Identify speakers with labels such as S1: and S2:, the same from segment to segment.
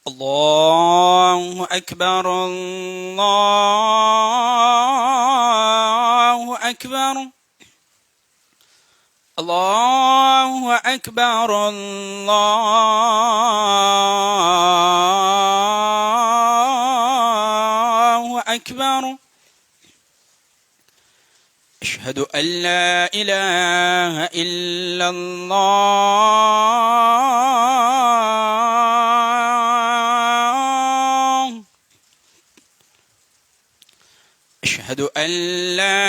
S1: الله أكبر الله أكبر الله أكبر الله أكبر. أشهد أن لا إله إلا الله. أشهد أن لا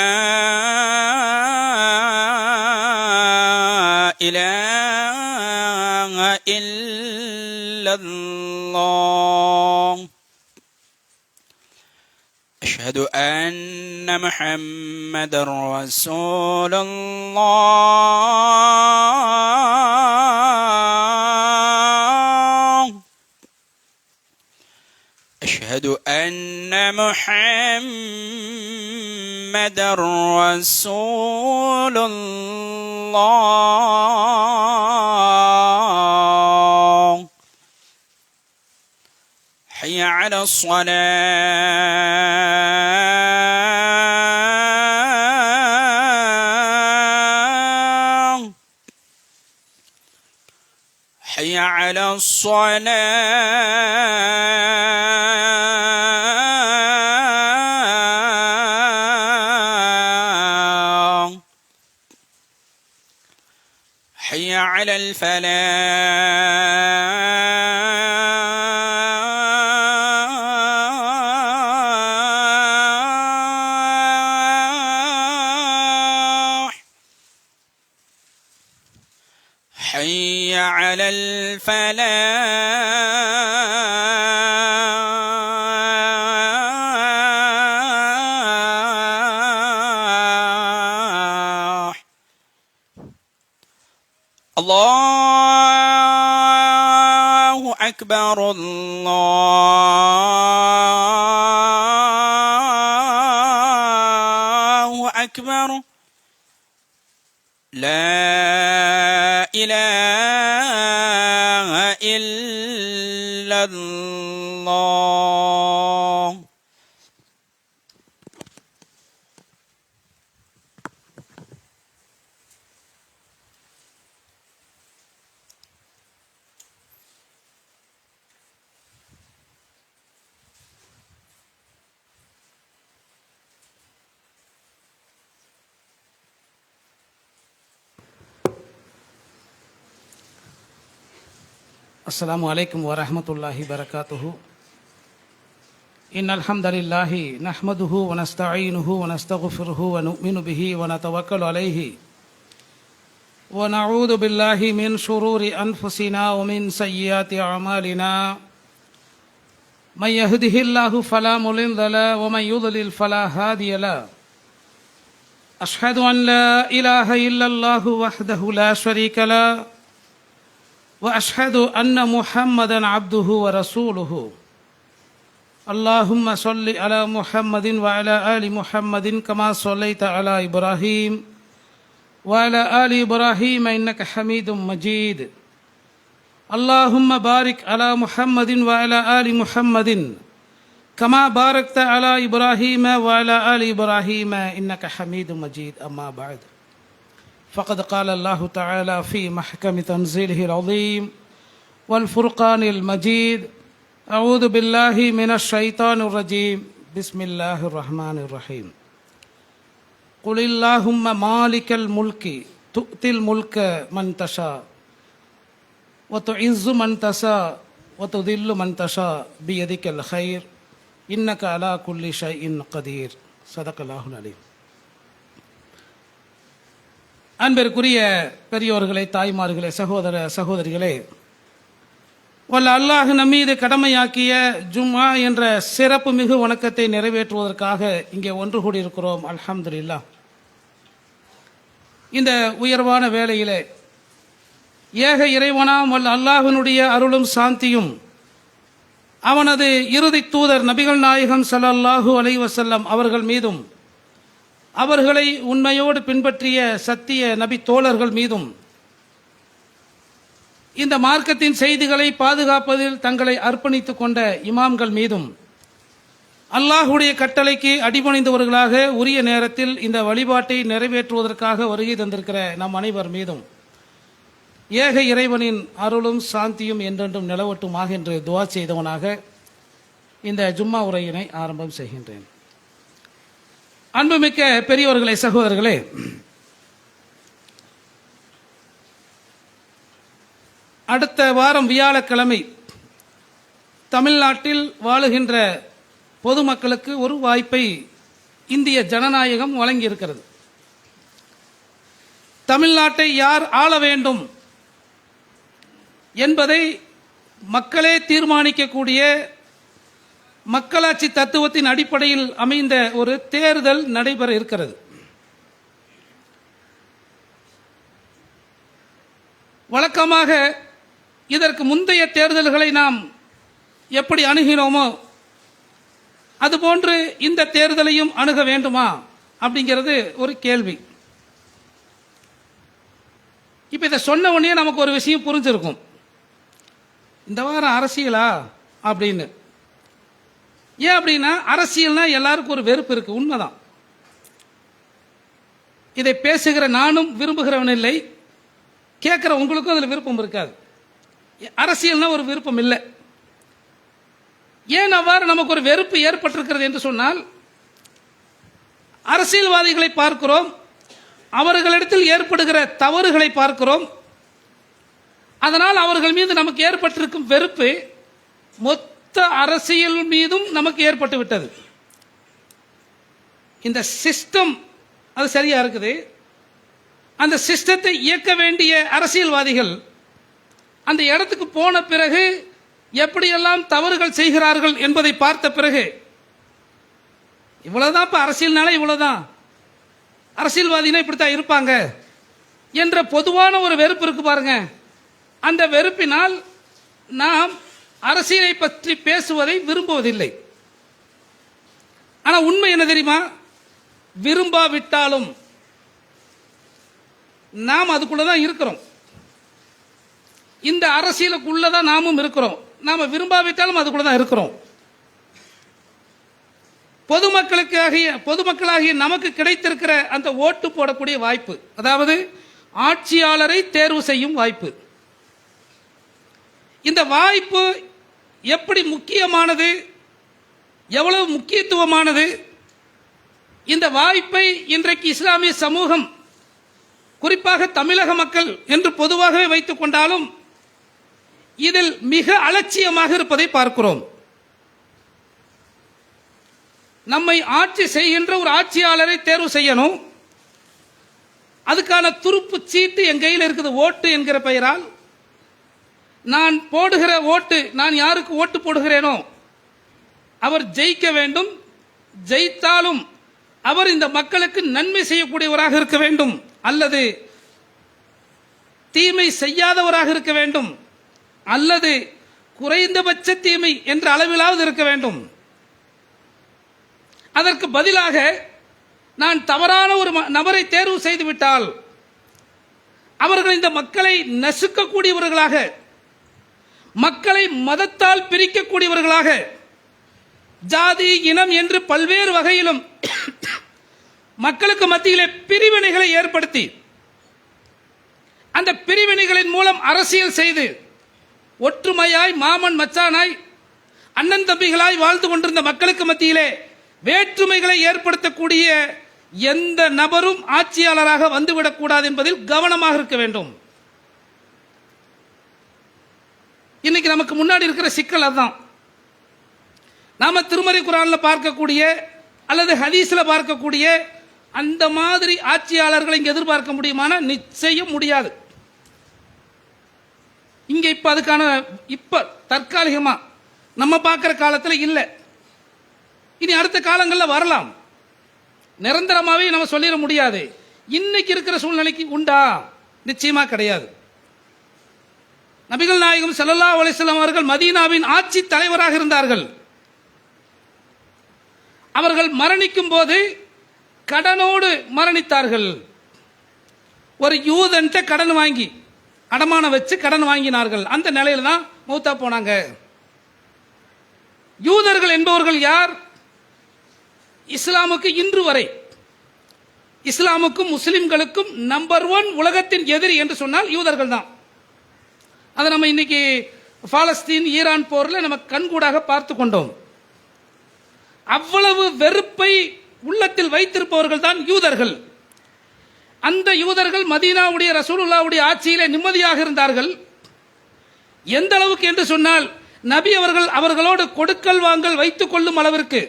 S1: إله إلا الله. أشهد أن محمد رسول الله. أشهد أن محمد رسول الله. حي على الصلاة. حي على الصلاة. حي على الفلاح. حي على الفلاح. الله أكبر الله أكبر. لا إله إلا الله.
S2: السلام عليكم ورحمة الله وبركاته. إن الحمد لله نحمده ونستعينه ونستغفره ونؤمن به ونتوكل عليه ونعوذ بالله من شرور أنفسنا ومن سيئات أعمالنا. من يهده الله فلا مضل له ومن يضلل فلا هادي له. أشهد أن لا إله إلا الله وحده لا شريك له وأشهد أن محمدا عبده ورسوله. اللهم صل على محمد وعلى آل محمد كما صليت على إبراهيم وعلى آل إبراهيم إنك حميد مجيد. اللهم بارك على محمد وعلى آل محمد كما باركت على إبراهيم وعلى آل إبراهيم إنك حميد مجيد. أما بعد، فقد قال الله تعالى في محكم تنزيله العظيم والفرقان المجيد: أعوذ بالله من الشيطان الرجيم. بسم الله الرحمن الرحيم. قل اللهم مالك الملك تؤتي الملك من تشاء وتعز من تشاء وتذل من تشاء بيدك الخير إنك على كل شيء قدير. صدق الله العليم. அன்பிற்குரிய பெரியோர்களே, தாய்மார்களே, சகோதர சகோதரிகளே, வல்ல அல்லாஹ் நம்மீது கடமையாக்கிய ஜும்ஆ என்ற சிறப்பு மிகு வணக்கத்தை நிறைவேற்றுவதற்காக இங்கே ஒன்று கூடியிருக்கிறோம். அல்ஹம்துலில்லாஹ். இந்த உயர்வான வேளையிலே ஏக இறைவனாம் வல்ல அல்லாஹ்வினுடைய அருளும் சாந்தியும் அவனது இறுதி தூதர் நபிகள் நாயகம் ஸல்லல்லாஹு அலைஹி வஸல்லம் அவர்கள் மீதும் அவர்களை உண்மையோடு பின்பற்றிய சத்திய நபி தோழர்கள் மீதும் இந்த மார்க்கத்தின் செய்திகளை பாதுகாப்பதில் தங்களை அர்ப்பணித்துக் கொண்ட இமாம்கள் மீதும், அல்லாஹுடைய கட்டளைக்கு அடிபணிந்தவர்களாக உரிய நேரத்தில் இந்த வழிபாட்டை நிறைவேற்றுவதற்காக வருகை தந்திருக்கிற நம் அனைவர் மீதும் ஏக இறைவனின் அருளும் சாந்தியும் என்றென்றும் நிலவட்டுமாக என்று துவா செய்தவனாக இந்த ஜும்மா உரையினை ஆரம்பம் செய்கின்றேன். அன்புமிக்க பெரியவர்களே, சகோதரர்களே, அடுத்த வாரம் வியாழக்கிழமை தமிழ்நாட்டில் வாழுகின்ற பொதுமக்களுக்கு ஒரு வாய்ப்பை இந்திய ஜனநாயகம் வழங்கியிருக்கிறது. தமிழ்நாட்டை யார் ஆள வேண்டும் என்பதை மக்களே தீர்மானிக்கக்கூடிய மக்களாட்சி தத்துவத்தின் அடிப்படையில் அமைந்த ஒரு தேர்தல் நடைபெற இருக்கிறது. வழக்கமாக இதற்கு முந்தைய தேர்தல்களை நாம் எப்படி அணுகினோமோ அதுபோன்று இந்த தேர்தலையும் அணுக வேண்டுமா அப்படிங்கிறது ஒரு கேள்வி. இப்ப இதை சொன்ன உடனே நமக்கு ஒரு விஷயம் புரிஞ்சிருக்கும், இந்த வாரம் அரசியலா அப்படின்னு. ஏன் அப்படின்னா, அரசியல்னா எல்லாருக்கும் ஒரு வெறுப்பு இருக்கு, உண்மைதான். இதை பேசுகிற நானும் விரும்புகிறவன் இல்லை, கேட்கிற உங்களுக்கும் அதில் விருப்பம் இருக்காது. அரசியல்னா ஒரு விருப்பம் இல்லை. ஏன் அவ்வாறு நமக்கு ஒரு வெறுப்பு ஏற்பட்டிருக்கிறது என்று சொன்னால், அரசியல்வாதிகளை பார்க்கிறோம், அவர்களிடத்தில் ஏற்படுகிற தவறுகளை பார்க்கிறோம். அதனால் அவர்கள் மீது நமக்கு ஏற்பட்டிருக்கும் வெறுப்பு மொத்த அரசியல் மீதும் நமக்கு ஏற்பட்டு விட்டது. இந்த சிஸ்டம் அது சரியா இருக்குது, அந்த சிஸ்டத்தை இயக்க வேண்டிய அரசியல்வாதிகள் அந்த இடத்துக்கு போன பிறகு எப்படியெல்லாம் தவறுகள் செய்கிறார்கள் என்பதை பார்த்த பிறகு, இவ்வளவுதான் இப்ப அரசியல்னால, இவ்வளவுதான் அரசியல்வாதினா இப்படித்தான் இருப்பாங்க என்ற பொதுவான ஒரு வெறுப்பு இருக்கு பாருங்க. அந்த வெறுப்பினால் நாம் அரசியலை பற்றி பேசுவதை விரும்புவதில்லை. ஆனா உண்மை என்ன தெரியுமா, விரும்பாவிட்டாலும் நாம் அதுக்குள்ளதான் இருக்கிறோம். இந்த அரசியலுக்குள்ளதான் நாமும் இருக்கிறோம். நாம விரும்பாவிட்டாலும் அதுக்குள்ளதான் இருக்கிறோம். பொதுமக்களாகிய நமக்கு கிடைத்திருக்கிற அந்த ஓட்டு போடக்கூடிய வாய்ப்பு, அதாவது ஆட்சியாளரை தேர்வு செய்யும் வாய்ப்பு, இந்த வாய்ப்பு எப்படி முக்கியமானது, எவ்வளவு முக்கியத்துவமானது, இந்த வாய்ப்பை இன்றைக்கு இஸ்லாமிய சமூகம், குறிப்பாக தமிழக மக்கள் என்று பொதுவாகவே வைத்துக் கொண்டாலும் இதில் மிக அலட்சியமாக இருப்பதை பார்க்கிறோம். நம்மை ஆட்சி செய்கின்ற ஒரு ஆட்சியாளரை தேர்வு செய்யணும், அதுக்கான துருப்பு சீட்டு என் கையில் இருக்குது, ஓட்டு என்கிற பெயரால். நான் போடுகிற ஓட்டு, நான் யாருக்கு ஓட்டு போடுகிறேனோ அவர் ஜெயிக்க வேண்டும், ஜெயித்தாலும் அவர் இந்த மக்களுக்கு நன்மை செய்யக்கூடியவராக இருக்க வேண்டும், அல்லது தீமை செய்யாதவராக இருக்க வேண்டும், அல்லது குறைந்தபட்ச தீமை என்ற அளவிலாவது இருக்க வேண்டும். அதற்கு பதிலாக நான் தவறான ஒரு நபரை தேர்வு செய்துவிட்டால் அவர்கள் இந்த மக்களை நசுக்கக்கூடியவர்களாக, மக்களை மதத்தால் பிரிக்கக்கூடியவர்களாக, ஜாதி இனம் என்று பல்வேறு வகையிலும் மக்களுக்கு மத்தியிலே பிரிவினைகளை ஏற்படுத்தி அந்த பிரிவினைகளின் மூலம் அரசியல் செய்து ஒற்றுமையாய் மாமன் மச்சானாய் அண்ணன் தம்பிகளாய் வாழ்ந்து கொண்டிருந்த மக்களுக்கு மத்தியிலே வேற்றுமைகளை ஏற்படுத்தக்கூடிய எந்த நபரும் ஆட்சியாளராக வந்துவிடக் கூடாது என்பதில் கவனமாக இருக்க வேண்டும். இன்னைக்கு நமக்கு முன்னாடி இருக்கிற சிக்கல் அதுதான். நாம திருமறை குர்ஆன்ல பார்க்கக்கூடிய அல்லது ஹதீஸ்ல பார்க்கக்கூடிய அந்த மாதிரி ஆட்சியாளர்களை இங்க எதிர்பார்க்க முடியுமானா நிச்சயம் முடியாது. இங்க இப்ப அதுக்கான தற்காலிகமா நம்ம பார்க்கிற காலத்தில் இல்லை, இனி அடுத்த காலங்களில் வரலாம். நிரந்தரமாவே நம்ம சொல்லிட முடியாது. இன்னைக்கு இருக்கிற சூழ்நிலைக்கு உண்டா? நிச்சயமா கிடையாது. நபிகள் நாயகம் ஸல்லல்லாஹு அலைஹி வஸல்லம் அவர்கள் மதீனாவின் ஆட்சி தலைவராக இருந்தார்கள். அவர்கள் மரணிக்கும் போது கடனோடு மரணித்தார்கள். ஒரு யூதன்ட்ட கடன் வாங்கி அடமானம் வச்சு கடன் வாங்கினார்கள். அந்த நிலையில தான் மௌத்தா போனாங்க. யூதர்கள் என்பவர்கள் யார்? இஸ்லாமுக்கு இன்று வரை இஸ்லாமுக்கும் முஸ்லிம்களுக்கும் நம்பர் 1 உலகத்தின் எதிரி என்று சொன்னால் யூதர்கள் தான். அதை நம்ம இன்னைக்கு பாலஸ்தீன் ஈரான் போர்ல நம்ம கண்கூடாக பார்த்து கொண்டோம். அவ்வளவு வெறுப்பை உள்ளத்தில் வைத்திருப்பவர்கள் தான் யூதர்கள். அந்த யூதர்கள் மதீனாவுடைய ரசூலுல்லாவுடைய ஆட்சியிலே நிம்மதியாக இருந்தார்கள். எந்த அளவுக்கு என்று சொன்னால் நபி அவர்கள் அவர்களோடு கொடுக்கல் வாங்கல் வைத்துக் கொள்ளும் அளவிற்கு,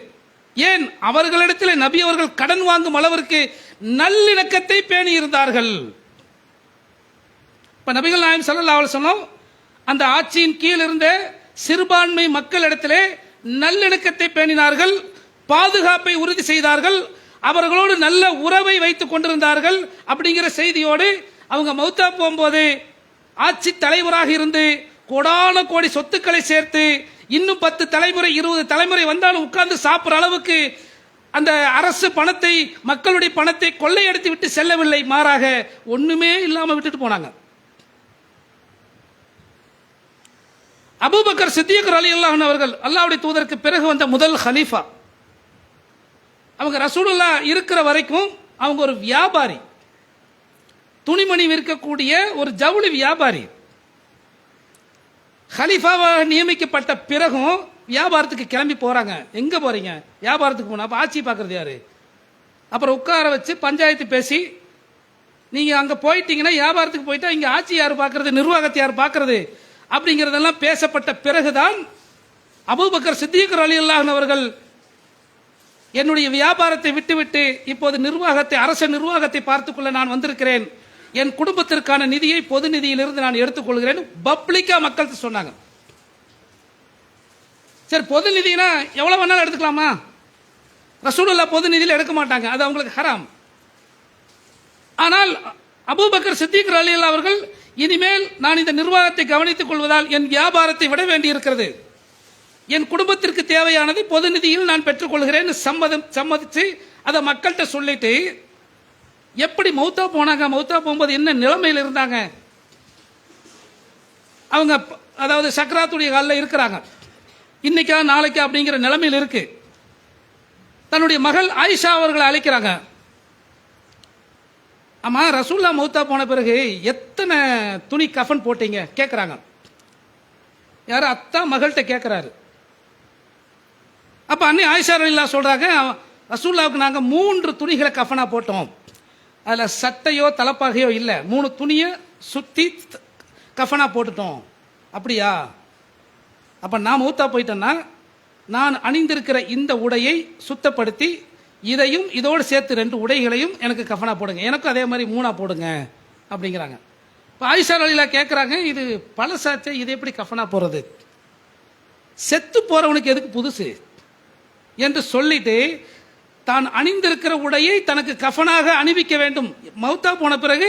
S2: ஏன் அவர்களிடத்தில் நபி அவர்கள் கடன் வாங்கும் அளவிற்கு நல்லிணக்கத்தை பேணி இருந்தார்கள். இப்ப நபிகள் நாயகம் ஸல்லல்லாஹு அலைஹி வஸல்லம் அந்த ஆட்சியின் கீழ் இருந்த சிறுபான்மை மக்களிடத்திலே நல்லிணக்கத்தை பேணினார்கள், பாதுகாப்பை உறுதி செய்தார்கள், அவர்களோடு நல்ல உறவை வைத்துக் கொண்டிருந்தார்கள். அப்படிங்கிற செய்தியோடு அவங்க மௌத்தா போகும்போது ஆட்சி தலைவராக இருந்து கோடான கோடி சொத்துக்களை சேர்த்து இன்னும் 10 தலைமுறை 20 தலைமுறை வந்தாலும் உட்கார்ந்து சாப்பிடுற அளவுக்கு அந்த அரசு பணத்தை, மக்களுடைய பணத்தை கொள்ளையடித்து விட்டு செல்லவில்லை. மாறாக ஒண்ணுமே இல்லாம விட்டுட்டு போனாங்க. அபூபக்கர் சித்திக் ரலியல்லாஹு அன்ஹு அவர்கள் அல்லாஹ்வுடைய தூதருக்கு பிறகு வந்த முதல் கலீஃபா. அவங்க ரசூலுல்லா இருக்கிற வரைக்கும் அவங்க ஒரு வியாபாரி, துணிமணி விற்கக்கூடிய ஒரு ஜவுளி வியாபாரி. கலீஃபாவாக நியமிக்கப்பட்ட பிறகும் வியாபாரத்துக்கு கிளம்பி போறாங்க. எங்க போறீங்க? வியாபாரத்துக்கு போனா. அப்ப ஆட்சி பார்க்கறது யாரு? அப்புறம் உட்கார வச்சு பஞ்சாயத்து பேசி, நீங்க அங்க போயிட்டீங்கன்னா வியாபாரத்துக்கு போயிட்டா இங்க ஆட்சி யாரு பார்க்கறது, நிர்வாகத்தை யார் பார்க்கறது அப்படிங்கறதெல்லாம் பேசப்பட்ட பிறகுதான் அபூபக்கர் சித்திக் ரலியல்லாஹு அன்ஹு அவர்கள் என்னுடைய வியாபாரத்தை விட்டுவிட்டு இப்போது நிர்வாகத்தை, அரச நிர்வாகத்தை பார்த்துக்கொள்ள நான் வந்திருக்கிறேன், என் குடும்பத்திற்கான நிதியை பொது நிதியிலிருந்து நான் எடுத்துக்கொள்கிறேன் பப்ளிக்கா மக்கள் சொன்னாங்க. சரி, பொது நிதினா எவ்வளவு வேணாலும் எடுத்துக்கலாமா? ரசூலுல்லாஹ் பொது நிதியில் எடுக்க மாட்டாங்க, அது அவங்களுக்கு ஹராம். ஆனால் அபூபக்கர் சித்திக் ரலியல்லாஹு அவர்கள், இனிமேல் நான் இந்த நிர்வாகத்தை கவனித்துக் கொள்வதால் என் வியாபாரத்தை விட வேண்டி இருக்கிறது, என் குடும்பத்திற்கு தேவையானதை பொது நிதியில் நான் பெற்றுக்கொள்கிறேன் சம்மதிச்சு அதை மக்கள்கிட்ட சொல்லிட்டு எப்படி மௌத்தா போனாங்க? மௌத்தா போகும்போது என்ன நிலைமையில் இருந்தாங்க? அவங்க அதாவது சக்கராத்துடைய காலில் இருக்கிறாங்க, இன்னைக்கா நாளைக்கா அப்படிங்கிற நிலைமையில் இருக்கு. தன்னுடைய மகள் ஆயிஷா அவர்களை அழைக்கிறாங்க. ஆமா, ரசூல்லா மௌத்தா போன பிறகு எத்தனை துணி கஃபன் போட்டீங்க கேட்கிறாங்க. யாரு? அத்தா மகள்கிட்ட கேட்கிறாரு. அப்ப அன்னை ஆயிஷா ரலியல்லாஹு சொல்றாங்க, ரசூலுல்லாவுக்கு நாங்க 3 துணிகளை கஃபனா போட்டோம், அதுல சட்டையோ தலப்பாகையோ இல்ல, 3 துணியை சுத்தி கஃபனா போட்டுட்டோம். அப்படியா? அப்ப நான் மௌத்தா போயிட்டேன்னா நான் அணிந்திருக்கிற இந்த உடையை சுத்தப்படுத்தி இதையும் இதோடு சேர்த்து 2 உடைகளையும் எனக்கு கஃபனா போடுங்க, எனக்கும் அதே மாதிரி 3 போடுங்க அப்படிங்கிறாங்க. இப்போ ஆயிஷா ரலியல்லாஹு கேட்குறாங்க, இது பழசாச்சே, இது எப்படி கஃபனா போறது? செத்து போறவனுக்கு எதுக்கு புதுசு என்று சொல்லிட்டு தான் அணிந்திருக்கிற உடையை தனக்கு கஃபனாக அணிவிக்க வேண்டும். மௌத்தா போன பிறகு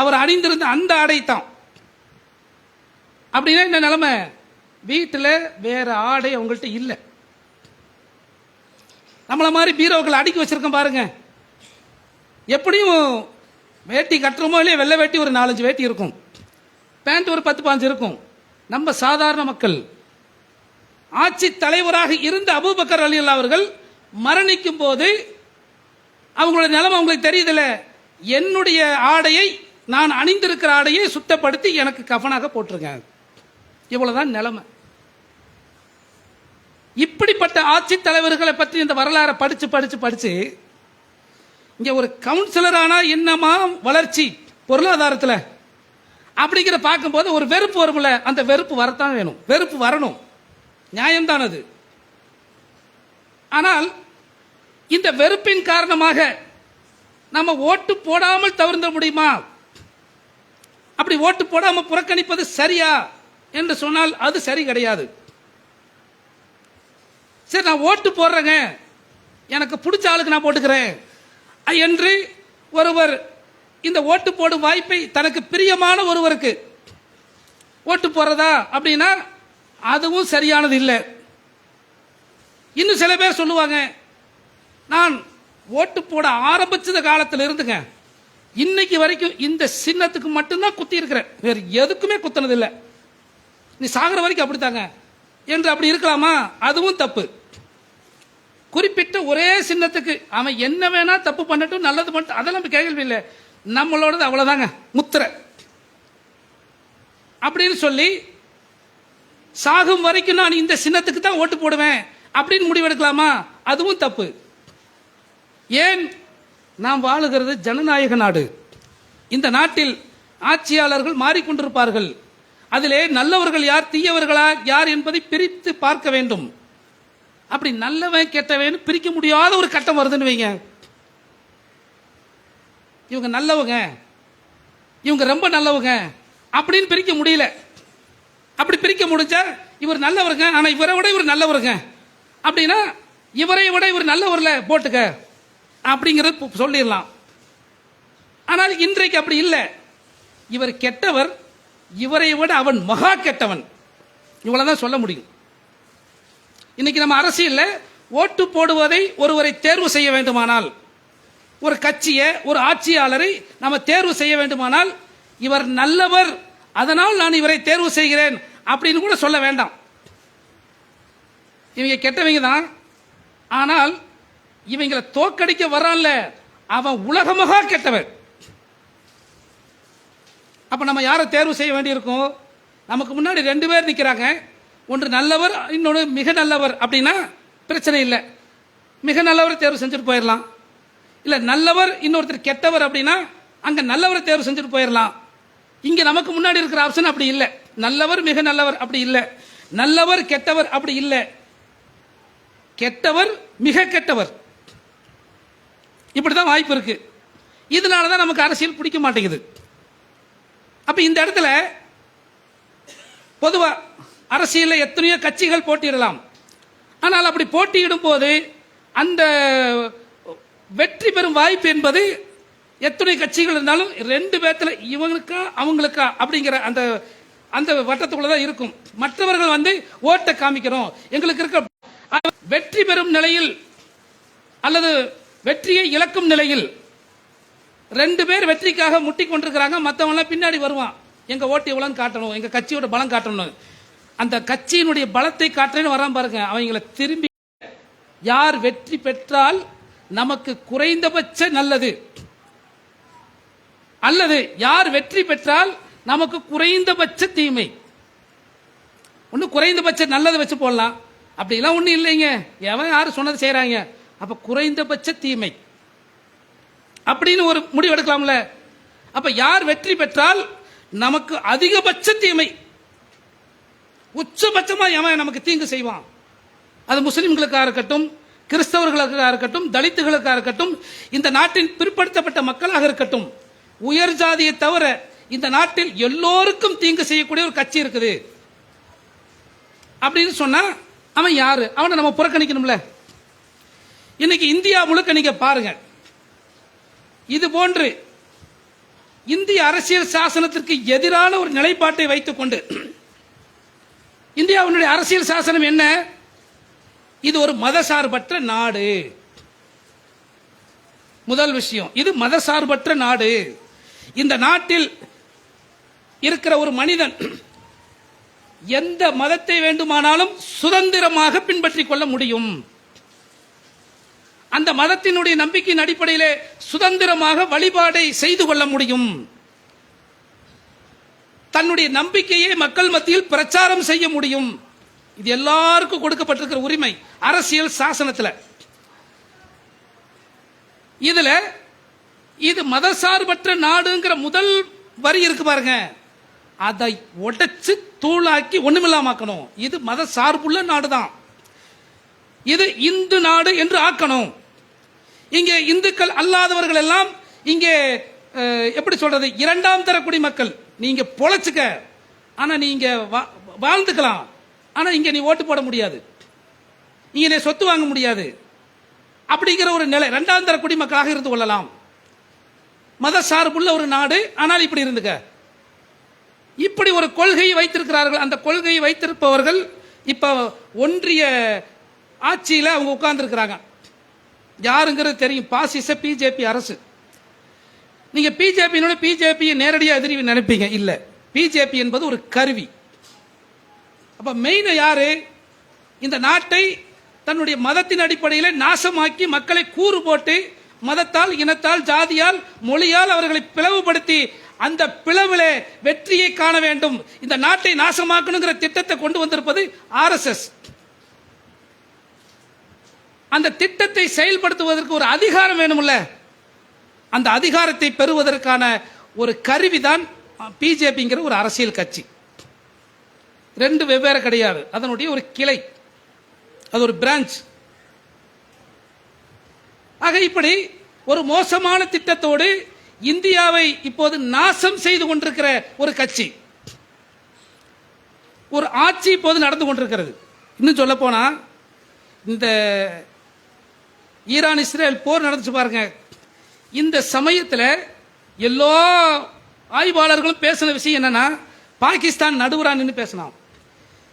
S2: அவர் அணிந்திருந்த அந்த ஆடை தான். அப்படின்னா இந்த நிலைமை, வீட்டில் வேற ஆடை அவங்கள்ட்ட இல்லை. நம்மள மாதிரி பீரோக்கள் அடுக்கி வச்சிருக்கோம் பாருங்க. எப்படியும் வேட்டி கட்டுறமோ இல்லையா, வெள்ளை வேட்டி ஒரு 4-5 வேட்டி இருக்கும், பேண்ட் ஒரு 10-15 இருக்கும். நம்ம சாதாரண மக்கள். ஆட்சி தலைவராக இருந்த அபூபக்கர் ரலியல்லாஹு அவர்கள் மரணிக்கும் போது அவங்களுடைய நிலைமை அவங்களுக்கு தெரியுதுல, என்னுடைய ஆடையை, நான் அணிந்திருக்கிற ஆடையை சுத்தப்படுத்தி எனக்கு கஃபனாக போட்டிருங்க, இவ்வளவுதான் நிலைமை. இப்படிப்பட்ட ஆட்சி தலைவர்களை பற்றி இந்த வரலாறை படிச்சு படிச்சு படிச்சு இங்க ஒரு கவுன்சிலர் ஆனா என்னமா வளர்ச்சி பொருளாதாரத்தில் அப்படிங்கிற பார்க்கும்போது ஒரு வெறுப்பு வரும்ல, அந்த வெறுப்பு வரத்தான் வேணும், வெறுப்பு வரணும், நியாயம்தான் அது. ஆனால் இந்த வெறுப்பின் காரணமாக நம்ம ஓட்டு போடாமல் தவிர்க்க முடியுமா? அப்படி ஓட்டு போடாமல் புறக்கணிப்பது சரியா என்று சொன்னால் அது சரி கிடையாது. சரி, நான் ஓட்டு போடுறேங்க, எனக்கு பிடிச்ச ஆளுக்கு நான் போட்டுக்கிறேன் என்று ஒருவர் இந்த ஓட்டு போடும் வாய்ப்பை தனக்கு பிரியமான ஒருவருக்கு ஓட்டு போறதா அப்படின்னா அதுவும் சரியானது இல்லை. இன்னும் சில பேர் சொல்லுவாங்க, நான் ஓட்டு போட ஆரம்பிச்சத காலத்தில் இருந்துங்க இன்னைக்கு வரைக்கும் இந்த சின்னத்துக்கு மட்டும்தான் குத்தி இருக்கிறேன், வேற எதுக்குமே குத்தினது இல்லை. நீ சாகிற வரைக்கும் அப்படித்தாங்க என்று அப்படி இருக்கலாமா? அதுவும் தப்பு. குறிப்பிட்ட ஒரே சின்னத்துக்கு அவன் என்ன வேணா தப்பு பண்ணட்டும், நல்லது பண்ணட்டும், அதெல்லாம் கேள்வி இல்லை. நம்மளோடது அவ்வளவுதாங்க முத்திரை அப்படின்னு சொல்லி சாகும் வரைக்கும் நான் இந்த சின்னத்துக்கு தான் ஓட்டு போடுவேன் அப்படின்னு முடிவெடுக்கலாமா? அதுவும் தப்பு. ஏன்? நாம் வாழுகிறது ஜனநாயக நாடு. இந்த நாட்டில் ஆட்சியாளர்கள் மாறிக்கொண்டிருப்பார்கள். அதிலே நல்லவர்கள் யார், தீயவர்களா யார் என்பதை பிரித்து பார்க்க வேண்டும். அப்படி நல்லவன் கெட்டவன் பிரிக்க முடியாத ஒரு கட்டம் வருதுன்னு வைங்க. இவங்க நல்லவங்க, இவங்க ரொம்ப நல்லவங்க அப்படின்னு பிரிக்க முடியல. அப்படி பிரிக்க முடிஞ்சா இவர் நல்லவருங்க, ஆனா இவரை விட இவர் நல்லவருங்க அப்படின்னா இவரை விட இவர் நல்லவர்ல போட்டுக்க அப்படிங்கிறது சொல்லிடலாம். ஆனால் இன்றைக்கு அப்படி இல்லை. இவர் கெட்டவர், இவரை விட அவன் மகா கெட்டவன், இவ்வளவுதான் சொல்ல முடியும். இன்னைக்கு நம்ம அரசியல்ல ஓட்டு போடுவதை ஒருவரை தேர்வு செய்ய வேண்டுமானால், ஒரு கட்சியை ஒரு ஆட்சியாளரை நம்ம தேர்வு செய்ய வேண்டுமானால் இவர் நல்லவர் அதனால் நான் இவரை தேர்வு செய்கிறேன் அப்படின்னு கூட சொல்ல வேண்டாம். இவங்க கெட்டவங்க தான், ஆனால் இவங்களை தோக்கடிக்க வரான்ல அவன் உலகமகா கெட்டவன். அப்ப நம்ம யாரை தேர்வு செய்ய வேண்டியிருக்கும்? நமக்கு முன்னாடி 2 பேர் நிற்கிறாங்க, ஒன்று நல்லவர் இன்னொன்று மிக நல்லவர் அப்படின்னா பிரச்சனை இல்லை, மிக நல்லவர் தேர்வு செஞ்சுட்டு போயிடலாம். இல்லை நல்லவர் இன்னொருத்தர் கெட்டவர் அப்படின்னா அங்கே நல்லவரை தேர்வு செஞ்சுட்டு போயிடலாம். இங்கே நமக்கு முன்னாடி இருக்கிற ஆப்ஷன் அப்படி இல்லை. நல்லவர் மிக நல்லவர் அப்படி இல்லை, நல்லவர் கெட்டவர் அப்படி இல்லை, கெட்டவர் மிக கெட்டவர், இப்படிதான் வாய்ப்பு இருக்கு. இதனால தான் நமக்கு அரசியல் பிடிக்க மாட்டேங்குது. அப்ப இந்த இடத்துல பொதுவா அரசியலில் எத்தனையோ கட்சிகள் போட்டியிடலாம். ஆனால் அப்படி போட்டியிடும் போது அந்த வெற்றி பெறும் வாய்ப்பு என்பது எத்தனை கட்சிகள் இருந்தாலும் 2 பேர்த்துல இவங்களுக்கா அவங்களுக்கா அப்படிங்கிற அந்த அந்த வட்டத்துக்குள்ள தான் இருக்கும். மற்றவர்கள் வந்து ஓட்டை காமிக்கிறோம் எங்களுக்கு இருக்க. வெற்றி பெறும் நிலையில் அல்லது வெற்றியை இழக்கும் நிலையில் 2 பேர் வெற்றிக்காக முட்டி கொண்டிருக்கிறாங்க, மற்றவங்க பின்னாடி வருவான், எங்க ஓட்டு எவ்வளவுன்னு காட்டணும், எங்க கட்சியோட பலம் காட்டணும், அந்த கட்சியினுடைய பலத்தை காட்டுறேன்னு வரான் பாருங்க. அவங்களை திரும்பி யார் வெற்றி பெற்றால் நமக்கு குறைந்தபட்ச நல்லது, அல்லது யார் வெற்றி பெற்றால் நமக்கு குறைந்தபட்ச தீமை, ஒன்று குறைந்தபட்ச நல்லது வச்சு போடலாம். அப்படிலாம் ஒன்றும் இல்லைங்க, எவன் யார் சொன்னது செய்யறாங்க, அப்ப குறைந்தபட்ச தீமை அப்படின்னு ஒரு முடிவு எடுக்கலாம்ல. அப்ப யார் வெற்றி பெற்றால் நமக்கு அதிகபட்ச தீமை, உச்சபட்சமா எவன் நமக்கு தீங்கு செய்வான், அது முஸ்லிம்களுக்காக இருக்கட்டும், கிறிஸ்தவர்களுக்காக இருக்கட்டும், தலித்துகளுக்காக இருக்கட்டும், இந்த நாட்டின் பிற்படுத்தப்பட்ட மக்களாக இருக்கட்டும், உயர் ஜாதியை தவிர இந்த நாட்டில் எல்லோருக்கும் தீங்கு செய்யக்கூடிய ஒரு கட்சி இருக்குது அப்படின்னு சொன்னா அவன் யாரு? அவனை நம்ம புறக்கணிக்கணும்ல. இன்னைக்கு இந்தியா முழுக்க நீங்க பாருங்க, இது போன்று இந்திய அரசியல் சாசனத்திற்கு எதிரான ஒரு நிலைப்பாட்டை வைத்துக் கொண்டு இந்தியாவுடைய அரசியல் சாசனம் என்ன? இது ஒரு மதசார்பற்ற நாடு. முதல் விஷயம், இது மதசார்பற்ற நாடு. இந்த நாட்டில் இருக்கிற ஒரு மனிதன் எந்த மதத்தை வேண்டுமானாலும் சுதந்திரமாக பின்பற்றிக் கொள்ள முடியும். அந்த மதத்தினுடைய நம்பிக்கையின் அடிப்படையிலே சுதந்திரமாக வழிபாடை செய்து கொள்ள முடியும். தன்னுடைய நம்பிக்கையை மக்கள் மத்தியில் பிரச்சாரம் செய்ய முடியும். இது எல்லாருக்கும் கொடுக்கப்பட்டிருக்கிற உரிமை அரசியல் சாசனத்தில். இதுல இது மதசார்பற்ற நாடுங்கிற முதல் வரி இருக்கு பாருங்க, அதை உடைச்சு தூளாக்கி ஒண்ணுமில்லாமக்கணும். இது மத சார்புள்ள நாடுதான், இது இந்து நாடு என்று ஆக்கணும். இங்கே இந்துக்கள் அல்லாதவர்கள் எல்லாம் இங்கே எப்படி சொல்றது, 2ஆம் தர குடிமக்கள். நீங்க பொழைச்சுக்க, ஆனா நீங்க வாழ்ந்துக்கலாம், ஆனா இங்க நீ ஓட்டு போட முடியாது, இங்க நீ சொத்து வாங்க முடியாது அப்படிங்கிற ஒரு நிலை. 2ஆம் தர குடிமக்களாக இருந்து கொள்ளலாம். மத சார்புள்ள ஒரு நாடு, ஆனால் இப்படி இருந்துக்க. இப்படி ஒரு கொள்கையை வைத்திருக்கிறார்கள். அந்த கொள்கையை வைத்திருப்பவர்கள் இப்ப ஒன்றிய ஆட்சியில் அவங்க உட்கார்ந்து இருக்கிறாங்க. யாருங்கிறது தெரியும், பாசிச பிஜேபி அரசு. நீங்க பிஜேபியை நேரடியாக எதிரி நினைப்பீங்க. இல்ல, பிஜேபி என்பது ஒரு கருவி. அப்ப மெயின் யாரு? இந்த நாட்டை தன்னுடைய மதத்தின் அடிப்படையில் நாசமாக்கி மக்களை கூறு போட்டு மதத்தால், இனத்தால், ஜாதியால், மொழியால் அவர்களை பிளவுபடுத்தி அந்த பிளவிலே வெற்றியை காண வேண்டும், இந்த நாட்டை நாசமாக்கணுங்கிற திட்டத்தை கொண்டு வந்திருப்பது ஆர்எஸ்எஸ். அந்த திட்டத்தை செயல்படுத்துவதற்கு ஒரு அதிகாரம் வேணும்ல, அந்த அதிகாரத்தை பெறுவதற்கான ஒரு கருவிதான் பிஜேபிங்கிற ஒரு அரசியல் கட்சி. ரெண்டு வெவ்வேறு கிடையாது, அதனுடைய ஒரு கிளை, அது ஒரு பிரான்ச். ஆக இப்படி ஒரு மோசமான திட்டத்தோடு இந்தியாவை இப்போது நாசம் செய்து கொண்டிருக்கிற ஒரு கட்சி, ஒரு ஆட்சி இப்போது நடந்து கொண்டிருக்கிறது. இன்னும் சொல்ல போனா, இந்த ஈரான் இஸ்ரேல் போர் நடந்துச்சு பாருங்க, இந்த சமயத்தில் எல்லா ஆய்வாளர்களும் பேசின விஷயம் என்னன்னா, பாகிஸ்தான் நடுவரான்னு பேசினான்.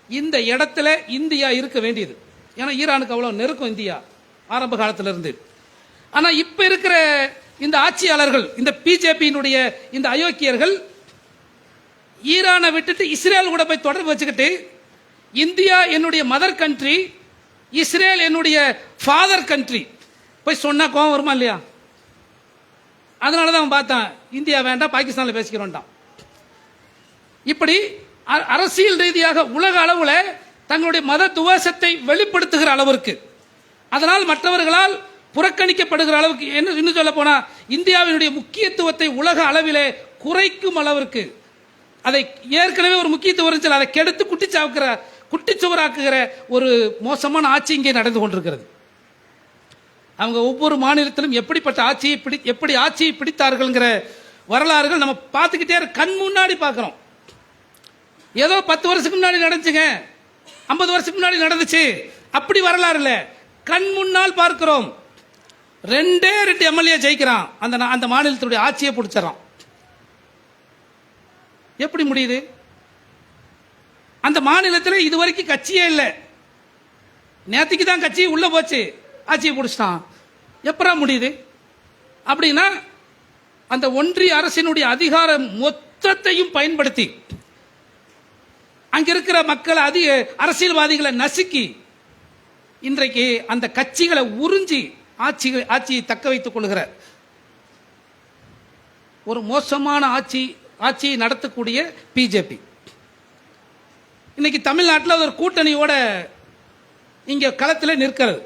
S2: இந்த இடத்துல இந்தியா இருக்க வேண்டியது. ஏன்னா ஈரானுக்கு அவ்வளவு நெருக்கம் இந்தியா ஆரம்ப காலத்தில் இருந்து. ஆனா இப்ப இருக்கிற இந்த ஆட்சியாளர்கள், இந்த பிஜேபியினுடைய இந்த அயோக்கியர்கள், ஈரானை விட்டுட்டு இஸ்ரேல் கூட போய் தொடர்பு வச்சுக்கிட்டு, இந்தியா என்னுடைய மதர் கண்ட்ரி, இஸ்ரேல் என்னுடைய ஃபாதர் கண்ட்ரி போய் சொன்னா கோவம் வருமா இல்லையா? அதனாலதான் அவன் பார்த்தான், இந்தியா வேண்டாம், பாகிஸ்தான்ல பேசிக்கிறோம். இப்படி அரசியல் ரீதியாக உலக அளவுல தங்களுடைய மத துவேஷத்தை வெளிப்படுத்துகிற அளவிற்கு, அதனால் மற்றவர்களால் புறக்கணிக்கப்படுகிற அளவுக்கு, இன்னும் சொல்ல போனா இந்தியாவினுடைய முக்கியத்துவத்தை உலக அளவிலே குறைக்கும் அளவிற்கு, அதை ஏற்கனவே ஒரு முக்கியத்துவம் இருந்துச்சு, அதை கெடுத்து குட்டிச்சுவராக்குகிற ஒரு மோசமான ஆட்சி இங்கே நடந்து கொண்டிருக்கிறது. அவங்க ஒவ்வொரு மாநிலத்திலும் எப்படிப்பட்ட எப்படி ஆட்சியை பிடித்தார்கள்ங்கிற வரலாறுகள் நம்ம பார்த்துக்கிட்டே கண் முன்னாடி பார்க்கிறோம். ஏதோ 10 வருஷத்துக்கு முன்னாடி நடந்துச்சுங்க, 50 வருஷத்துக்கு முன்னாடி நடந்துச்சு, அப்படி வரலாறு இல்ல, கண் முன்னால் பார்க்கிறோம். 2 எம்எல்ஏ ஜெயிக்கிறான், அந்த மாநிலத்துடைய ஆட்சியை பிடிச்சான். எப்படி முடியுது? அந்த மாநிலத்தில் இதுவரைக்கும் கட்சியே இல்லை, நேற்றுக்கு தான் கட்சி உள்ள போச்சு, ஆட்சியை பிடிச்சிட்டான். எப்பரா முடியுது? அப்படின்னா அந்த ஒன்றிய அரசினுடைய அதிகாரம் மொத்தத்தையும் பயன்படுத்தி அங்க இருக்கிற மக்கள் அரசியல்வாதிகளை நசுக்கி இன்றைக்கு அந்த கட்சிகளை உறிஞ்சி ஆட்சியை தக்க வைத்துக் கொள்கிற ஒரு மோசமான ஆட்சியை நடத்தக்கூடிய பிஜேபி இன்னைக்கு தமிழ்நாட்டில் ஒரு கூட்டணியோட இங்க களத்தில் நிற்கிறது.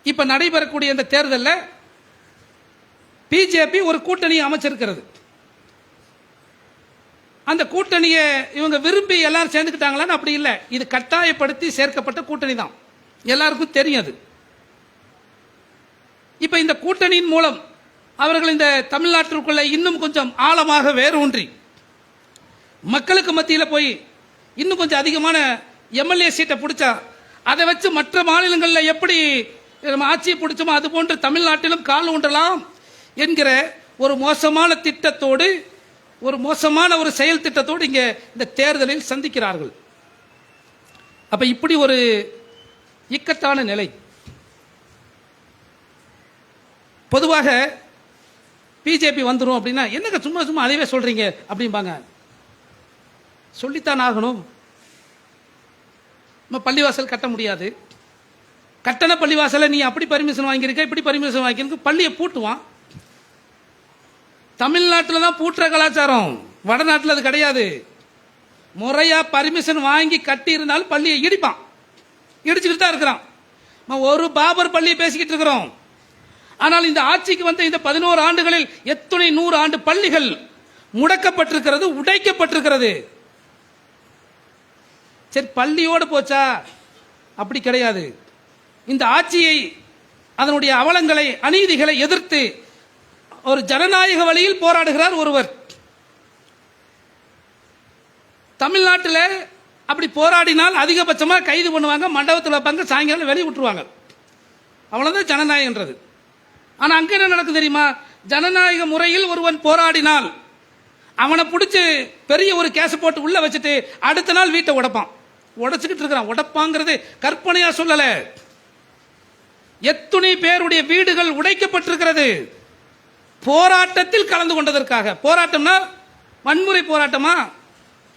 S2: இப்ப நடைபெறக்கூடிய இந்த தேர்தலில் பிஜேபி ஒரு கூட்டணியை அமைச்சிருக்கிறது. அந்த கூட்டணியை இவங்க விரும்பி எல்லாரும் சேர்ந்துக்கிட்டாங்களான்னு அப்படி இல்லை, இது கட்டாயப்படுத்தி சேர்க்கப்பட்ட கூட்டணி தான், எல்லாருக்கும் தெரியாது. இப்ப இந்த கூட்டணியின் மூலம் அவர்கள் இந்த தமிழ்நாட்டிற்குள்ள இன்னும் கொஞ்சம் ஆழமாக வேரூன்றி மக்களுக்கு மத்தியில் போய் இன்னும் கொஞ்சம் அதிகமான எம்எல்ஏ சீட்டை பிடிச்சா அதை வச்சு மற்ற மாநிலங்களில் எப்படி ஆட்சியை பிடிச்சோமோ அது போன்று தமிழ்நாட்டிலும் கால் ஊன்றலாம் என்கிற ஒரு மோசமான திட்டத்தோடு, ஒரு மோசமான ஒரு செயல் திட்டத்தோடு இங்கே இந்த தேர்தலில் சந்திக்கிறார்கள். அப்ப இப்படி ஒரு இக்கட்டான நிலை. பொதுவாக பிஜேபி வந்துடும் அப்படின்னா என்னங்க சும்மா சும்மா அதைவே சொல்றீங்க அப்படிம்பாங்க. சொல்லித்தான் ஆகணும். நம்ம பள்ளிவாசல் கட்ட முடியாது, கட்டண பள்ளிவாசலை நீ அப்படி பர்மிஷன் வாங்கியிருக்க, இப்படி பர்மிஷன் வாங்கியிருக்க, பள்ளியை பூட்டுவான். தமிழ்நாட்டில் தான் பூட்டுற கலாச்சாரம், வடநாட்டில் அது கிடையாது. முறையா பர்மிஷன் வாங்கி கட்டி இருந்தாலும் பள்ளியை இடிப்பான், இடிச்சுக்கிட்டு தான் இருக்கிறான். ஒரு பாபர் பள்ளியை பேசிக்கிட்டு இருக்கிறோம். ஆனால் இந்த ஆட்சிக்கு வந்த இந்த 11 ஆண்டுகளில் எத்தனை 100 ஆண்டு பள்ளிகள் முடக்கப்பட்டிருக்கிறது, உடைக்கப்பட்டிருக்கிறது. சரி, பள்ளியோடு போச்சா? அப்படி கிடையாது. இந்த ஆட்சியை, அதனுடைய அவலங்களை, அநீதிகளை எதிர்த்து ஒரு ஜனநாயக வழியில் போராடுகிறார் ஒருவர். தமிழ்நாட்டில் அப்படி போராடினால் அதிகபட்சமாக கைது பண்ணுவாங்க, மண்டபத்தில் வைப்பாங்க, சாயங்காலம் வெளியே விட்டுருவாங்க. அவ்வளவுதான் ஜனநாயகன்றது. ஆனா அங்க என்ன நடக்குது தெரியுமா? ஜனநாயக முறையில் ஒருவன் போராடினால் அவனை பிடிச்சி பெரிய ஒரு கேஸ் போட்டு உள்ள வச்சுட்டு அடுத்த நாள் வீட்டை உடைப்பான். உடைச்சுக்கிட்டு இருக்கிறான். உடைப்பாங்கிறது கற்பனையா சொல்லல. எத்தனை பேருடைய வீடுகள் உடைக்கப்பட்டிருக்கிறது. போராட்டத்தில் கலந்து கொண்டதற்காக. போராட்டம்னா வன்முறை போராட்டமா,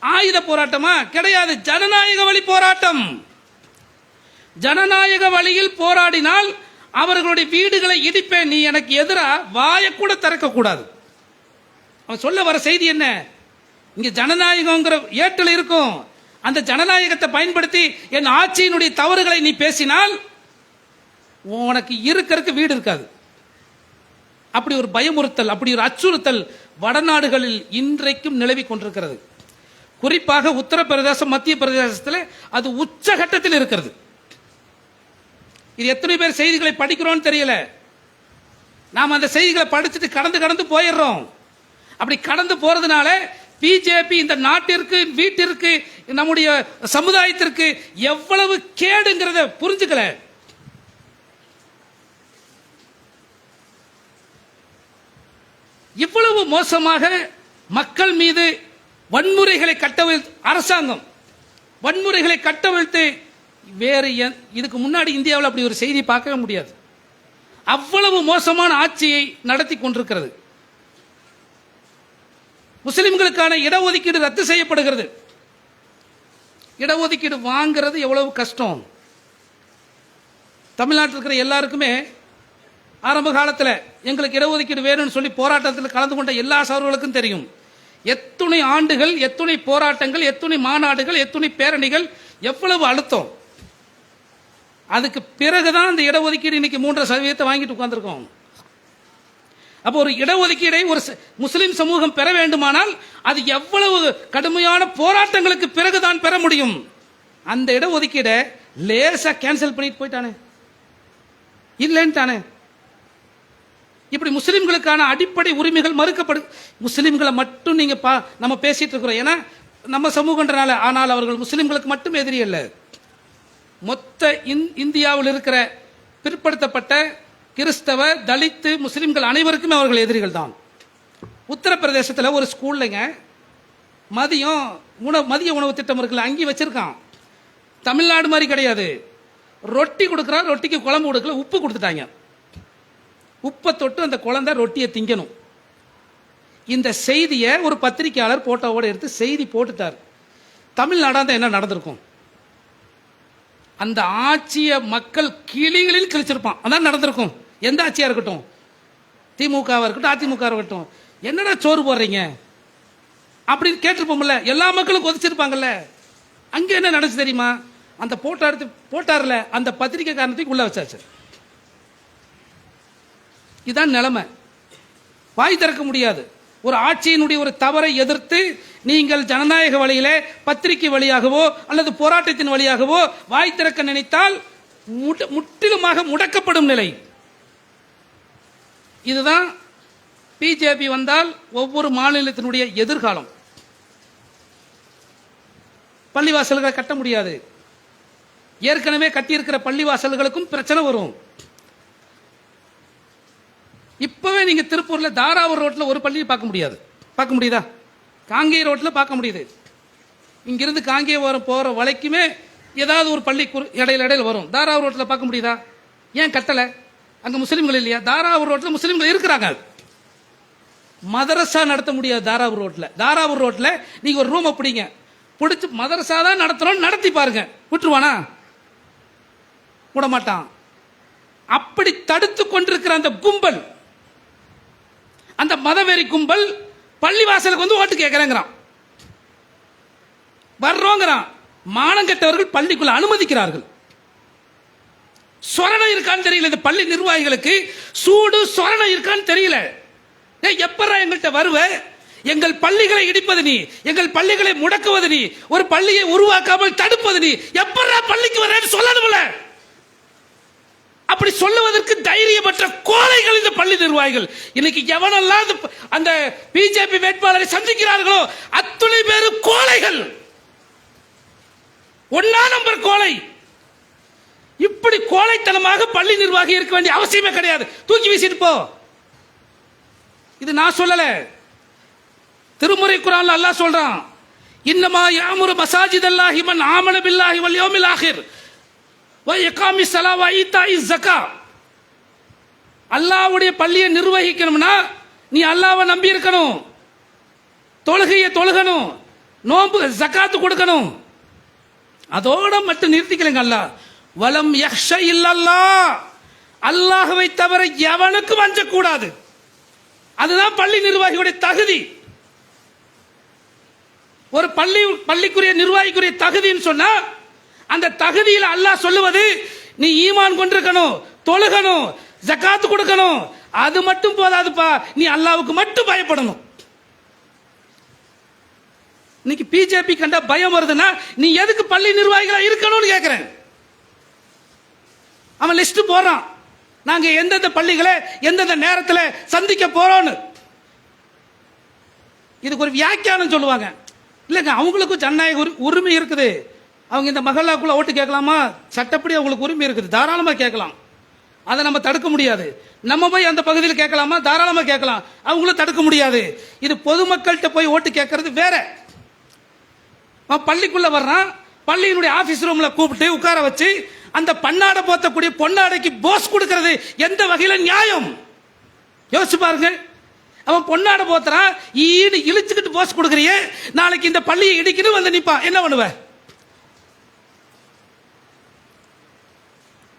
S2: ஆயுத போராட்டமா? கிடையாது. ஜனநாயக வழி போராட்டம். ஜனநாயக வழியில் போராடினால் அவர்களுடைய வீடுகளை இடிப்பேன், நீ எனக்கு எதிரா வாயை கூட திறக்க கூடாது. அவன் சொல்ல வர செய்தி என்ன? இங்க ஜனநாயகங்கிற ஏற்றல் இருக்கும். அந்த ஜனநாயகத்தை பயன்படுத்தி என் ஆட்சியினுடைய தவறுகளை நீ பேசினால் உனக்கு இருக்கிறதுக்கு வீடு இருக்காது. அப்படி ஒரு பயமுறுத்தல், அப்படி ஒரு அச்சுறுத்தல் வடநாடுகளில் இன்றைக்கும் நிலவி கொண்டிருக்கிறது. குறிப்பாக உத்தரப்பிரதேசம், மத்திய பிரதேசத்தில் அது உச்சகட்டத்தில் இருக்கிறது. இது எத்தனை பேர் செய்திகளை படிக்கிறோம்னு தெரியல. நாம் அந்த செய்திகளை படிச்சுட்டு கடந்து போயிடுறோம். அப்படி கடந்து போறதுனால பிஜேபி இந்த நாட்டிற்கு, வீட்டிற்கு, நம்முடைய சமுதாயத்திற்கு எவ்வளவு கேடுங்கிறத புரிஞ்சுக்கல. இவ்வளவு மோசமாக மக்கள் மீது வன்முறைகளை கட்டவிழ்த்து, அரசாங்கம் வன்முறைகளை கட்டவிழ்த்து, வேறு இதுக்கு முன்னாடி இந்தியாவில் அப்படி ஒரு செய்தி பார்க்கவே முடியாது. அவ்வளவு மோசமான ஆட்சியை நடத்தி கொண்டிருக்கிறது. முஸ்லிம்களுக்கான இடஒதுக்கீடு ரத்து செய்யப்படுகிறது. இடஒதுக்கீடு வாங்கிறது எவ்வளவு கஷ்டம். தமிழ்நாட்டில் இருக்கிற எல்லாருக்குமே ஆரம்ப காலத்தில் எங்களுக்கு இடஒதுக்கீடு வேணும்னு சொல்லி போராட்டத்தில் கலந்து கொண்ட எல்லா சகோதரர்களுக்கும் தெரியும். எத்துணை ஆண்டுகள், எத்துணை போராட்டங்கள், எத்துணை மாநாடுகள், எத்துணை பேரணிகள், எவ்வளவு அழுத்தம். அதுக்கு பிறகுதான் இந்த இடஒதுக்கீடு இன்னைக்கு 3% வாங்கிட்டு உட்கார்ந்துருக்கோம். அப்போ ஒரு இடஒதுக்கீடை ஒரு முஸ்லிம் சமூகம் பெற வேண்டுமானால் அது எவ்வளவு கடுமையான போராட்டங்களுக்கு பிறகுதான் பெற முடியும். அந்த இடஒதுக்கீடை லேசா கேன்சல் பண்ணிட்டு போயிட்டானே, இல்லைன்ட்டானே. இப்படி முஸ்லிம்களுக்கான அடிப்படை உரிமைகள் மறுக்கப்படு. முஸ்லிம்களை மட்டும் நீங்க நம்ம பேசிட்டு இருக்கிறோம், ஏன்னா நம்ம சமூகன்றனால. ஆனால் அவர்கள் முஸ்லிம்களுக்கு மட்டும் எதிரி அல்ல. மொத்த இந்தியாவில் இருக்கிற பிற்படுத்தப்பட்ட கிறிஸ்தவ, தலித்து, முஸ்லிம்கள் அனைவருக்குமே அவர்கள் எதிரிகள் தான். உத்தரப்பிரதேசத்தில் ஒரு ஸ்கூல்லைங்க மதிய உணவு திட்டம் இருக்குல்ல, அங்கேயும் வச்சிருக்கான். தமிழ்நாடு மாதிரி கிடையாது. ரொட்டி கொடுக்குறா, ரொட்டிக்கு குழம்பு கொடுக்கல, உப்பு கொடுத்துட்டாங்க. உப்பை தொட்டு அந்த குழந்தை ரொட்டியை திங்கணும். இந்த செய்தியை ஒரு பத்திரிகையாளர் போட்டோவோட எடுத்து செய்தி போட்டுட்டார். தமிழ்நாடாக என்ன நடந்திருக்கும்? அந்த ஆட்சியை மக்கள் கிளிகளில் கிழிச்சிருப்பான். அதான் நடந்திருக்கும். எந்த ஆட்சியா இருக்கட்டும், திமுகவா இருக்கட்டும், அதிமுக இருக்கட்டும், என்னடா சோறு போடுறீங்க அப்படின்னு கேட்டிருப்போம்ல. எல்லா மக்களும் கொதிச்சிருப்பாங்கல்ல. அங்க என்ன நடந்துச்சு தெரியுமா? அந்த போட்டோ எடுத்து போட்டார்ல, அந்த பத்திரிகை காரணத்துக்கு உள்ள வச்சாச்சு. இதுதான் நிலைமை. வாய் திறக்க முடியாது. ஒரு ஆட்சியினுடைய ஒரு தவறை எதிர்த்து நீங்கள் ஜனநாயக வழியிலே பத்திரிகை வழியாகவோ அல்லது போராட்டத்தின் வழியாகவோ வாய் திறக்க நினைத்தால் முற்றிலுமாக முடக்கப்படும் நிலை. இதுதான் பிஜேபி வந்தால் ஒவ்வொரு மாநிலத்தினுடைய எதிர்காலம். பள்ளிவாசல்களை கட்ட முடியாது. ஏற்கனவே கட்டியிருக்கிற பள்ளிவாசல்களுக்கும் பிரச்சனை வரும். இப்பவே நீங்க திருப்பூர்ல தாராவூர் ரோட்ல ஒரு பள்ளியை பார்க்க முடியாது. பார்க்க முடியுதா? காங்கேய ரோட்ல பார்க்க முடியுது. இங்கிருந்து காங்கேய போற வரைக்குமே ஏதாவது ஒரு பள்ளி இடையில வரும். தாராவூர் ரோட்ல பார்க்க முடியுதா? ஏன் கட்டல? அங்க முஸ்லிம்கள் இல்லையா? தாராவூர் ரோட்ல முஸ்லிம்கள் இருக்கிறாங்க. மதரசா நடத்த முடியாது தாராவூர் ரோட்ல. தாராவூர் ரோட்ல நீங்க ஒரு ரூம் பிடிங்க, பிடிச்சு மதரசா தான் நடத்தணும், நடத்தி பாருங்க. விட்டுருவானா? விட மாட்டான். அப்படி தடுத்து கொண்டிருக்கிற அந்த கும்பல், அந்த மதவெறி கும்பல் பள்ளிவாசலுக்கு வந்து ஓட்டு கேட்கிறேங்கிறான், வர்றோங்கிறான். மானங்கெட்டவர்கள் பள்ளிக்குள்ள அனுமதிக்கிறார்கள். சொரணை இருக்கான்னு தெரியல. இந்த பள்ளி நிர்வாகிகளுக்கு சூடு சொரணை இருக்கான்னு தெரியல. எப்பறா எங்கள்கிட்ட வருவ? எங்கள் பள்ளிகளை இடிப்பது நீ, எங்கள் பள்ளிகளை முடக்குவது நீ, ஒரு பள்ளியை உருவாக்காமல் தடுப்பது நீ, எப்பறா பள்ளிக்கு வரேன்னு சொல்லணும்ல. அப்படி சொல்லுவதற்கு தைரியமற்ற கோழைகள் இந்த பள்ளி நிர்வாகிகள். இன்னைக்கு எவனெல்லாம் அந்த பிஜேபி வேட்பாளரை சந்திக்கிறார்களோ அத்துணை பேரும் கோழைகள். ஒன்னா நம்பர் கோழை. இப்படி கோழைத்தனமாக பள்ளி நிர்வாகி இருக்க வேண்டிய அவசியமே கிடையாது. தூக்கி வீசிட்டு போ. இது நான் சொல்லல, திருமுறை குர்ஆன்ல அல்லாஹ் சொல்றான், இன்னமா யாமுரு மசாஜிதல்லாஹி மன் ஆமன பில்லாஹி வல் யௌமில் ஆகிர் வ இகாமிஸ் ஸலா வ ஈதாஇஸ் ஸகா. அல்லாஹ்வுடைய பள்ளியை நிர்வகிக்கணும்னா நீ அல்லாஹ்வை நம்பி இருக்கணும், தொழுகையை தொழுகணும், நோன்பு ஜகாத்து கொடுக்கணும். அதோட மட்டும் நிறுத்திக்கலங்க. அல்லாஹ் வலம் யக்ஷ இல்லல்லாஹ், அல்லாஹ்வை தவிர எவனுக்கும் அஞ்சக்கூடாது. அதுதான் பள்ளி நிர்வாகிகளுடைய தகுதி. ஒரு பள்ளிக்குரிய நிர்வாகிக்குரிய தகுதின்னு சொன்னா அந்த தகுதியில் அல்லாஹ் சொல்லுவது நீ ஈமான் கொண்டிருக்கணும், தொழுகணும், ஜகாத்து கொடுக்கணும். அது மட்டும் போதாதுப்பா, நீ அல்லாஹ்வுக்கு மட்டும் பயப்படணும். இன்னைக்கு பிஜேபி கண்ட பயம் வருதுன்னா நீ எதுக்கு பள்ளி நிர்வாகிகளா இருக்கணும்னு கேட்கிறேன். அவன் லிஸ்ட் போறான், நாங்க எந்தெந்த பள்ளிகளை எந்தெந்த நேரத்தில் சந்திக்க போறோம்னு. இதுக்கு ஒரு வியாக்கியானம் சொல்லுவாங்க. இல்லைங்க, அவங்களுக்கும் ஜனநாயக உரிமை இருக்குது. அவங்க இந்த மஹல்லாக்குள்ள ஓட்டு கேட்கலாமா? சட்டப்படி அவங்களுக்கு உரிமை இருக்குது, தாராளமாக கேட்கலாம். அதை நம்ம தடுக்க முடியாது. நம்ம போய் அந்த பகுதியில் கேட்கலாமா? தாராளமாக கேட்கலாம், அவங்களும் தடுக்க முடியாது. இது பொதுமக்கள்கிட்ட போய் ஓட்டு கேட்கறது வேற. பள்ளிக்குள்ள வர்றான், பள்ளியினுடைய ஆபீஸ் ரூம்ல கூப்பிட்டு உட்கார வச்சு அந்த பன்னாடை போத்தக்கூடிய பொன்னாடைக்கு போஸ் கொடுக்கிறது எந்த வகையில நியாயம்? யோசிச்சு பாருங்க. அவன் பொன்னாடை போத்துறான், ஈடு இழுச்சுக்கிட்டு போஸ் கொடுக்கறியே, நாளைக்கு இந்த பள்ளியை இடிக்கணும் வந்து நிப்பான், என்ன பண்ணுவ?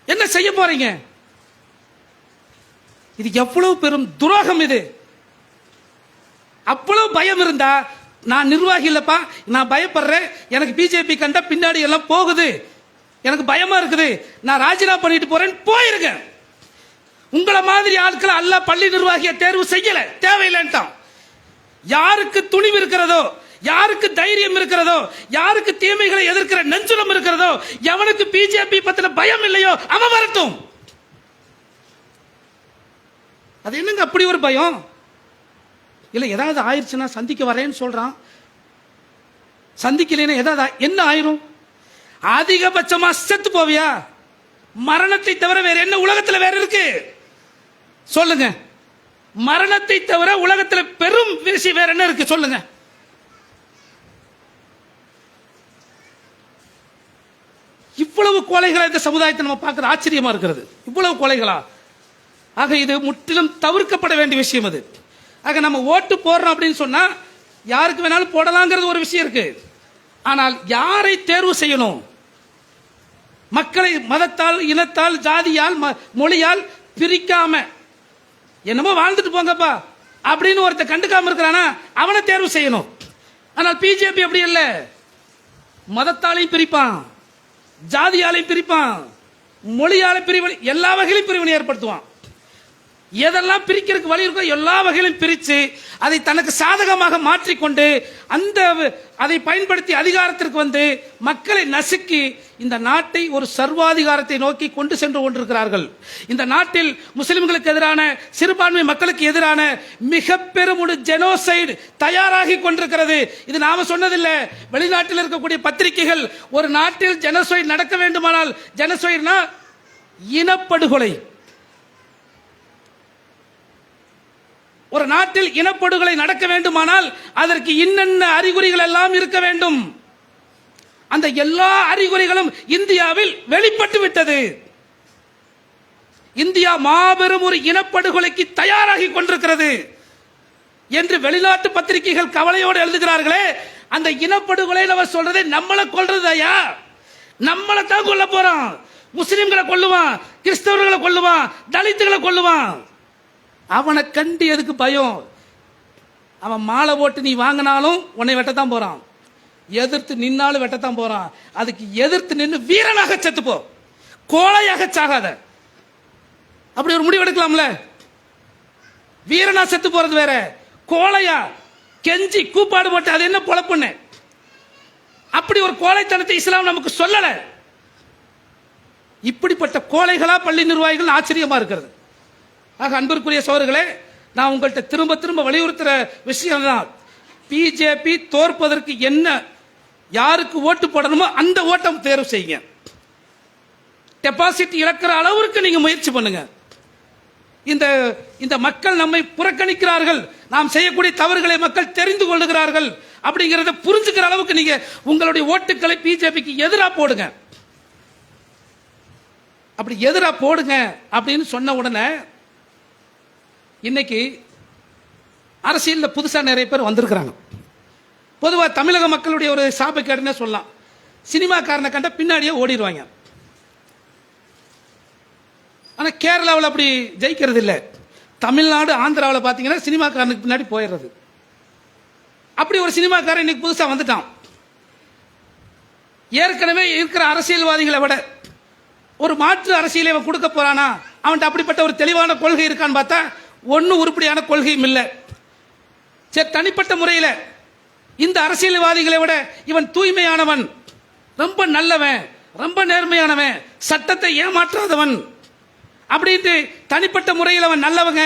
S2: என்ன செய்ய போறீங்க? இது எவ்வளவு பெரும் துரோகம். இது அவ்வளவு பயம் இருந்தா, நான் நிர்வாகி இல்லப்பா, நான் பயப்படுறேன், எனக்கு பிஜேபி கண்ட பின்னாடி எல்லாம் போகுது, எனக்கு பயமா இருக்குது, நான் ராஜினாமா பண்ணிட்டு போறேன், போயிருங்க. உங்களை மாதிரி ஆட்களை அல்லாஹ் பள்ளி நிர்வாகியை தேர்வு செய்யல, தேவையில்லைன்ட்டான். யாருக்கு துணிவு இருக்கிறதோ, யாருக்கு தைரியம் இருக்கிறதோ, யாருக்கு தீமைகளை எதிர்க்கிற நெஞ்சுரம் இருக்கிறதோ, எவனுக்கு பிஜேபி பத்தின பயம் இல்லையோ அவன் வரட்டும். அது என்னங்க அப்படி ஒரு பயம்? இல்ல ஏதாவது ஆயிடுச்சுன்னா சந்திக்க வரேன்னு சொல்றான், சந்திக்கலைன்னா ஏதாவது என்ன ஆயிரும்? அதிகபட்சமா செத்து போவியா? மரணத்தை தவிர வேற என்ன உலகத்தில் வேற இருக்கு சொல்லுங்க? மரணத்தை தவிர உலகத்தில் பெரும் விஷயம் வேற என்ன இருக்கு சொல்லுங்க? இவ்வளவு கொலைகளை இந்த சமுதாயத்தை நம்ம பார்க்கறது ஆச்சரியமா இருக்கிறது. இவ்வளவு கொலைகளா? ஆக இது முற்றிலும் தவிர்க்கப்பட வேண்டிய விஷயம். அது ஆக நம்ம ஓட்டு போடுறோம் அப்படின்னு சொன்னா யாருக்கு வேணாலும் போடலாங்கிறது ஒரு விஷயம் இருக்கு. ஆனால் யாரை தேர்வு செய்யணும்? மக்களை மதத்தால், இனத்தால், ஜாதியால், மொழியால் பிரிக்காம என்னமோ வாழ்ந்துட்டு போங்கப்பா அப்படின்னு ஒருத்த கண்டுக்காம இருக்கிறானா அவனை தேர்வு செய்யணும். ஆனால் பிஜேபி அப்படி இல்லை. மதத்தாலையும் பிரிப்பான், ஜாதியாலையும் பிரிப்பான், மொழியாலை பிரிவினை, எல்லா வகையிலும் பிரிவினை ஏற்படுத்துவான். எதெல்லாம் பிரிக்கிறதுக்கு வழி இருக்கோ எல்லா வகையிலும் பிரித்து அதை தனக்கு சாதகமாக மாற்றிக்கொண்டு அதை பயன்படுத்தி அதிகாரத்திற்கு வந்து மக்களை நசுக்கி இந்த நாட்டை ஒரு சர்வாதிகாரத்தை நோக்கி கொண்டு சென்று கொண்டிருக்கிறார்கள். இந்த நாட்டில் முஸ்லிம்களுக்கு எதிரான, சிறுபான்மை மக்களுக்கு எதிரான மிக பெரும் ஒரு ஜெனோசைடு தயாராகி கொண்டிருக்கிறது. இது நாம சொன்னதில்லை, வெளிநாட்டில் இருக்கக்கூடிய பத்திரிகைகள். ஒரு நாட்டில் ஜெனோசைடு நடக்க வேண்டுமானால், ஜெனோசைடுனா இனப்படுகொலை, ஒரு நாட்டில் இனப்படுகொலை நடக்க வேண்டுமானால் அதற்கு இன்னென்ன அறிகுறிகள் எல்லாம் இருக்க வேண்டும். அந்த எல்லா அறிகுறிகளும் இந்தியாவில் வெளிப்பட்டு விட்டது. இந்தியா மாபெரும் ஒரு இனப்படுகொலைக்கு தயாராகி கொண்டிருக்கிறது என்று வெளிநாட்டு பத்திரிகைகள் கவலையோடு எழுதுகிறார்களே. அந்த இனப்படுகொலை அவர் சொல்றதை நம்மளை கொல்றதையா? நம்மளை தான் கொல்ல போறான். முஸ்லிம்களை கொல்லுவான், கிறிஸ்தவர்களை கொல்லுவான், தலித்துகளை கொல்லுவான். அவனை கண்டு எதுக்கு பயம்? அவன் மாலை போட்டு நீ வாங்கினாலும் உன்னை வெட்டத்தான் போறான், எதிர்த்து நின்னாலும் வெட்டத்தான் போறான். அதுக்கு எதிர்த்து நின்று வீரனாக செத்துப்போ, கோழையாக சாகாத. அப்படி ஒரு முடிவு எடுக்கலாம்ல? வீரனா செத்து போறது வேற, கோழையா கெஞ்சி கூப்பாடு போட்டு அது என்ன பொழப்புன்னு? அப்படி ஒரு கோழைத்தனத்தை இஸ்லாம் நமக்கு சொல்லல. இப்படிப்பட்ட கோழைகளா பள்ளி நிர்வாகிகள்? ஆச்சரியமா இருக்கிறது. ஆக அன்பிற்குரிய சகோதரர்களே, நான் உங்கள்கிட்ட திரும்ப திரும்ப வலியுறுத்துற விஷயம் தான், பிஜேபி தோற்பதற்கு என்ன, யாருக்கு ஓட்டு போடணுமோ அந்த ஓட்டம் தேர்வு செய்யுங்க. டெபாசிட் இழக்கிற அளவிற்கு நீங்க முயற்சி பண்ணுங்க. இந்த மக்கள் நம்மை புறக்கணிக்கிறார்கள், நாம் செய்யக்கூடிய தவறுகளை மக்கள் தெரிந்து கொள்ளுகிறார்கள் அப்படிங்கறத புரிஞ்சுக்கிற அளவுக்கு நீங்க உங்களுடைய ஓட்டுக்களை பிஜேபிக்கு எதிராக போடுங்க. அப்படி எதிராக போடுங்க அப்படின்னு சொன்ன உடனே இன்னைக்கு அரசியலில் புதுசாக நிறைய பேர் வந்திருக்கிறாங்க. பொதுவாக தமிழக மக்களுடைய ஒரு சாபக்கேடுன்னு சொல்லலாம். சினிமாக்காரனை கண்ட பின்னாடியே ஓடிடுவாங்க. ஆனால் கேரளாவில் அப்படி ஜெயிக்கிறது இல்லை. தமிழ்நாடு ஆந்திராவில் பார்த்தீங்கன்னா சினிமாக்காரனுக்கு பின்னாடி போயிடுறது. அப்படி ஒரு சினிமாக்காரன் இன்னைக்கு புதுசாக வந்துட்டான். ஏற்கனவே இருக்கிற அரசியல்வாதிகளை விட ஒரு மாற்று அரசியலை அவன் கொடுக்க போறானா, அவன்கிட்ட அப்படிப்பட்ட ஒரு தெளிவான கொள்கை இருக்கான்னு பார்த்தா ஒன்றும் உருப்படியான கொள்கையும் இல்லை. சரி, தனிப்பட்ட முறையில் இந்த அரசியல்வாதிகளை விட இவன் தூய்மையானவன், ரொம்ப நல்லவன், ரொம்ப நேர்மையானவன், சட்டத்தை ஏமாற்றாதவன் அப்படின்ட்டு தனிப்பட்ட முறையில் அவன் நல்லவங்க,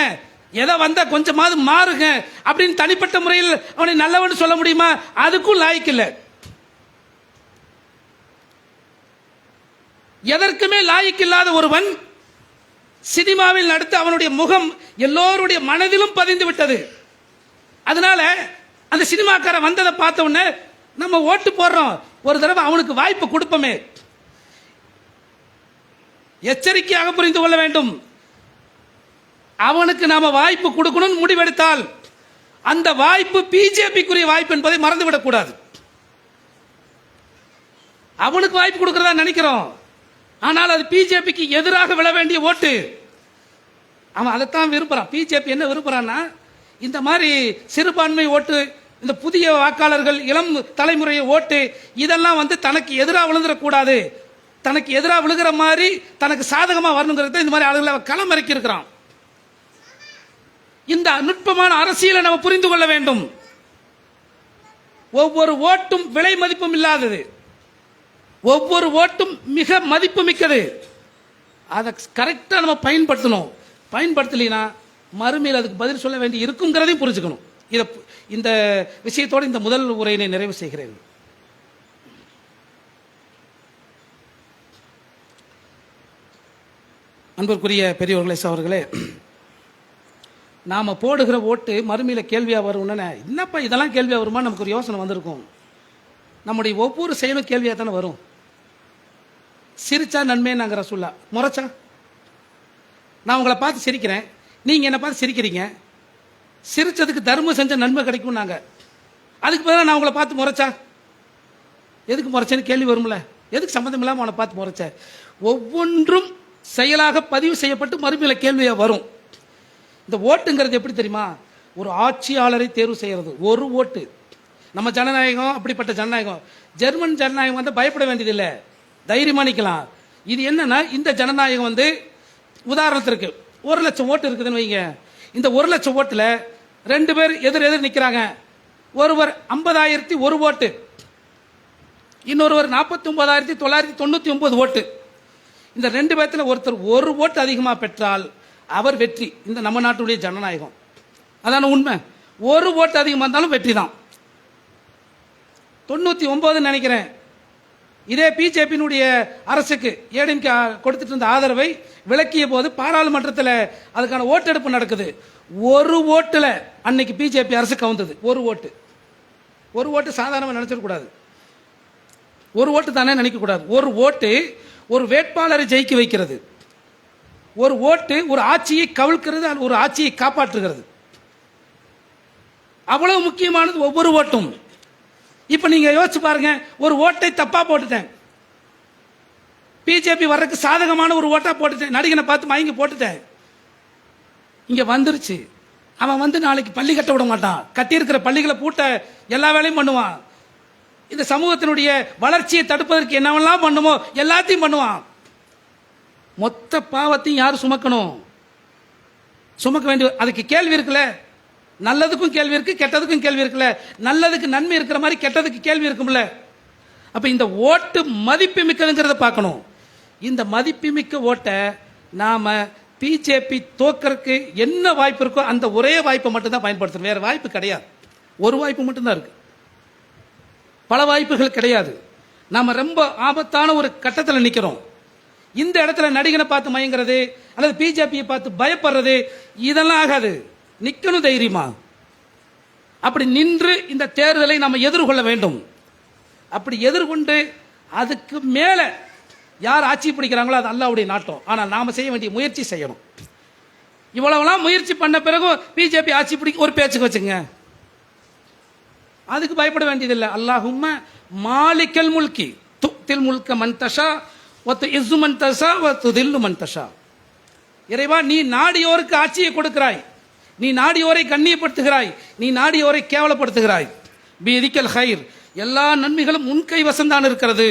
S2: எதை வந்தா கொஞ்சமாவது மாறுங்க அப்படின்னு தனிப்பட்ட முறையில் அவனை நல்லவன் சொல்ல முடியுமா? அதுக்கும் லாய்க்கு இல்லை. எதற்குமே லாய்க்கு இல்லாத ஒருவன் சினிமாவில் நடித்து அவனுடைய முகம் எல்லோருடைய மனதிலும் பதிந்து விட்டது. அதனால அந்த சினிமாக்காரன் வந்ததை பார்த்த உடனே நம்ம ஓட்டு போடுறோம், ஒரு தடவை அவனுக்கு வாய்ப்பு கொடுப்போமே. எச்சரிக்கையாக புரிந்து கொள்ள வேண்டும். அவனுக்கு நாம வாய்ப்பு கொடுக்கணும்னு முடிவெடுத்தால் அந்த வாய்ப்பு பிஜேபிக்குரிய வாய்ப்பு என்பதை மறந்துவிடக் கூடாது. அவனுக்கு வாய்ப்பு கொடுக்கறதா நினைக்கிறோம், ஆனால் அது பிஜேபிக்கு எதிராக விழ வேண்டிய ஓட்டு. அவன் அதைத்தான் விரும்புறான். பிஜேபி என்ன விரும்புறான்னா, இந்த மாதிரி சிறுபான்மை ஓட்டு, இந்த புதிய வாக்காளர்கள், இளம் தலைமுறையை ஓட்டு, இதெல்லாம் தனக்கு எதிராக விழுந்துடக்கூடாது, தனக்கு எதிராக விழுகிற மாதிரி தனக்கு சாதகமா வரணுங்கிறத இந்த மாதிரி ஆளுகளை களம் இறக்கி இருக்கிறான். இந்த நுட்பமான அரசியலை நம்ம புரிந்து கொள்ள வேண்டும். ஒவ்வொரு ஓட்டும் விலை மதிப்பும் இல்லாதது, ஒவ்வொரு ஓட்டும் மிக மதிப்பு மிக்கது. அதை கரெக்டாக நம்ம பயன்படுத்தணும். பயன்படுத்தலைன்னா மறுமையில் அதுக்கு பதில் சொல்ல வேண்டி இருக்குங்கிறதையும் புரிஞ்சுக்கணும். இந்த விஷயத்தோடு இந்த முதல் உரையினை நிறைவு செய்கிறேன். அன்பிற்குரிய பெரியவர்களே, சகோதரர்களே, நாம போடுகிற ஓட்டு மறுமையில் கேள்வியா வரும்னு என்னப்பா இதெல்லாம் கேள்வியா வருமா நமக்கு ஒரு யோசனை வந்திருக்கும். நம்முடைய ஒவ்வொரு செயலும் கேள்வியா தானே வரும். சிரிச்சா நன்மை நாங்க ரசூல்லா, முறைச்சா நான் உங்களை பார்த்து சிரிக்கிறேன், நீங்க என்ன பார்த்து சிரிக்கிறீங்க, சிரிச்சதுக்கு தர்மம் செஞ்ச நன்மை கிடைக்கும் நாங்க. அதுக்கு பிறகு நான் உங்களை பார்த்து முறைச்சா எதுக்கு முறைச்சேன்னு கேள்வி வரும்ல. எதுக்கு சம்மந்தம் இல்லாமல் அவனை பார்த்து முறைச்ச? ஒவ்வொன்றும் செயலாக பதிவு செய்யப்பட்டு மறுமையில் கேள்வியா வரும். இந்த ஓட்டுங்கிறது எப்படி தெரியுமா? ஒரு ஆட்சியாளரை தேர்வு செய்யறது ஒரு ஓட்டு. நம்ம ஜனநாயகம் அப்படிப்பட்ட ஜனநாயகம். ஜெர்மன் ஜனநாயகம் பயப்பட வேண்டியதில்லை, தைரியமா நிக்கலாம். இது என்னன்னா, இந்த ஜனநாயகம் உதாரணத்திற்கு 1,00,000 ஓட்டு இருக்குதுன்னு வைங்க. இந்த 1,00,000 ஓட்டுல 2 பேர் எதிர் நிக்கிறாங்க. ஒருவர் 50,001 ஓட்டு, இன்னொருவர் 49,999 ஓட்டு. இந்த 2 பேர்த்துல ஒருத்தர் ஒரு ஓட்டு அதிகமா பெற்றால் அவர் வெற்றி. இந்த நம்ம நாட்டுடைய ஜனநாயகம் அதான உண்மை. ஒரு ஓட்டு அதிகமாக இருந்தாலும் வெற்றி தான். 99 நினைக்கிறேன். இதே பிஜேபியினுடைய அரசுக்கு ஏடிஎம்கே கொடுத்துட்டு இருந்த ஆதரவை விலக்கிய போது பாராளுமன்றத்தில் அதுக்கான ஓட்டெடுப்பு நடக்குது. ஒரு ஓட்டுல அன்னைக்கு பிஜேபி அரசு கவுந்தது. ஒரு ஓட்டு சாதாரணமாக நினைச்சிடக்கூடாது. ஒரு ஓட்டு தானே நினைக்க கூடாது. ஒரு ஓட்டு ஒரு வேட்பாளரை ஜெயிக்க வைக்கிறது. ஒரு ஓட்டு ஒரு ஆட்சியை கவிழ்க்கிறது, ஒரு ஆட்சியை காப்பாற்றுகிறது. அவ்வளவு முக்கியமானது ஒவ்வொரு ஓட்டும். இப்ப நீங்க யோசிச்சு பாருங்க, ஒரு ஓட்டை தப்பா போட்டுட்டேன், பிஜேபி வர்றதுக்கு சாதகமான ஒரு ஓட்டா போட்டுட்டேன், நடிகனை பார்த்து மயங்கி போட்டுட்டேன், இங்க வந்துருச்சு. அவன் நாளைக்கு பள்ளி கட்ட விட மாட்டான், கட்டியிருக்கிற பள்ளிகளை பூட்ட எல்லா வேலையும் பண்ணுவான். இந்த சமூகத்தினுடைய வளர்ச்சியை தடுப்பதற்கு என்னவெல்லாம் பண்ணுமோ எல்லாத்தையும் பண்ணுவான். மொத்த பாவத்தையும் யார் சுமக்கணும்? சுமக்க வேண்டிய அதுக்கு கேள்வி இருக்குல்ல. நல்லதுக்கும் கேள்வி இருக்கு, கெட்டதுக்கும் கேள்வி இருக்குல்ல. நல்லதுக்கு நன்மை இருக்கிற மாதிரி கெட்டதுக்கு கேள்வி இருக்கும்ல. அப்ப இந்த ஓட்டு மதிப்பு மிக்கதுங்கிறத பார்க்கணும். இந்த மதிப்பு மிக்க ஓட்டை நாம பிஜேபி தோக்கறதுக்கு என்ன வாய்ப்பு இருக்கோ அந்த ஒரே வாய்ப்பை மட்டும்தான் பயன்படுத்தணும். வேற வாய்ப்பு கிடையாது. ஒரு வாய்ப்பு மட்டும்தான் இருக்கு, பல வாய்ப்புகள் கிடையாது. நாம ரொம்ப ஆபத்தான ஒரு கட்டத்தில் நிக்கிறோம். இந்த இடத்துல நடிகனை பார்த்து மயங்கிறது அல்லது பிஜேபியை பார்த்து பயப்படுறது இதெல்லாம் ஆகாது. நிக்கணும் தைரியமா. அப்படி நின்று இந்த தேர்தலை நம்ம எதிர்கொள்ள வேண்டும். அப்படி எதிர்கொண்டு அதுக்கு மேல யார் ஆட்சி பிடிக்கிறாங்களோ அது அல்லாஹ்வுடைய நாட்டம். ஆனால் நாம செய்ய வேண்டிய முயற்சி செய்யணும். இவ்வளவுலாம் முயற்சி பண்ண பிறகு பிஜேபி ஆட்சி பிடிக்க ஒரு பேச்சுக்கு வச்சுங்க, அதுக்கு பயப்பட வேண்டியதில்லை. அல்லாஹும்ம மாலிக்கல் முல்கி துத்தில் முல்க மன்தஷா ஒத்து இஸ்ஸு மன்தஷா ஒத்து தில்லு மன்தஷா. இறைவா, நீ நாடியோருக்கு ஆட்சியை கொடுக்கிறாய், நீ நாடியோரை கண்ணியப்படுத்துகிறாய், நீ நாடியோரை கேவலப்படுத்துகிறாய். பியதிக்கல் ஹைர், எல்லா நன்மைகளும் உன் கைவசம்தான் இருக்கிறது.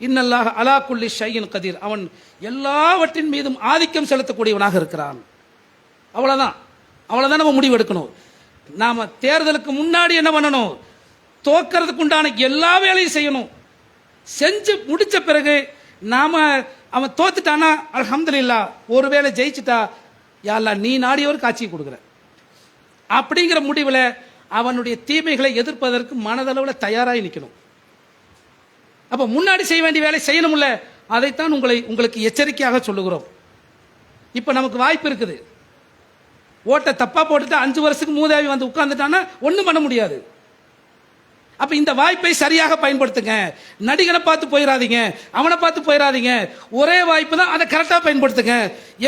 S2: இன்னல்லாஹ் அலா குல்லி ஷைஇன் கதீர், அவன் எல்லாவற்றின் மீதும் ஆதிக்கம் செலுத்தக்கூடியவனாக இருக்கிறான். அவ்வளவுதான் நம்ம முடிவு எடுக்கணும். நாம தேர்தலுக்கு முன்னாடி என்ன பண்ணணும்? தோக்கிறதுக்கு உண்டான எல்லா வேலையும் செய்யணும். செஞ்சு முடிச்ச பிறகு நாம அவன் தோத்துட்டானா அல்ஹம்துலில்லாஹ், ஒருவேளை ஜெயிச்சுட்டா யா அல்லாஹ் நீ நாடியோருக்கு ஆட்சியை கொடுக்குற அப்படிங்கிற முடிவில் அவனுடைய தீமைகளை எதிர்ப்பதற்கு மனதளவில் தயாராகி நிற்கணும். அப்ப முன்னாடி செய்ய வேண்டிய வேலை செய்யணும்ல, அதைத்தான் உங்களுக்கு எச்சரிக்கையாக சொல்லுகிறோம். இப்ப நமக்கு வாய்ப்பு இருக்குது. ஓட்டை தப்பா போட்டுட்டு 5 வருஷத்துக்கு மூதாவி வந்து உட்கார்ந்துட்டானா ஒண்ணும் பண்ண முடியாது. அப்ப இந்த வாய்ப்பை சரியாக பயன்படுத்துங்க. நடிகனை பார்த்து போயிடாதீங்க, அவனை பார்த்து போயிடாதீங்க. ஒரே வாய்ப்பு தான், அதை கரெக்டா பயன்படுத்துங்க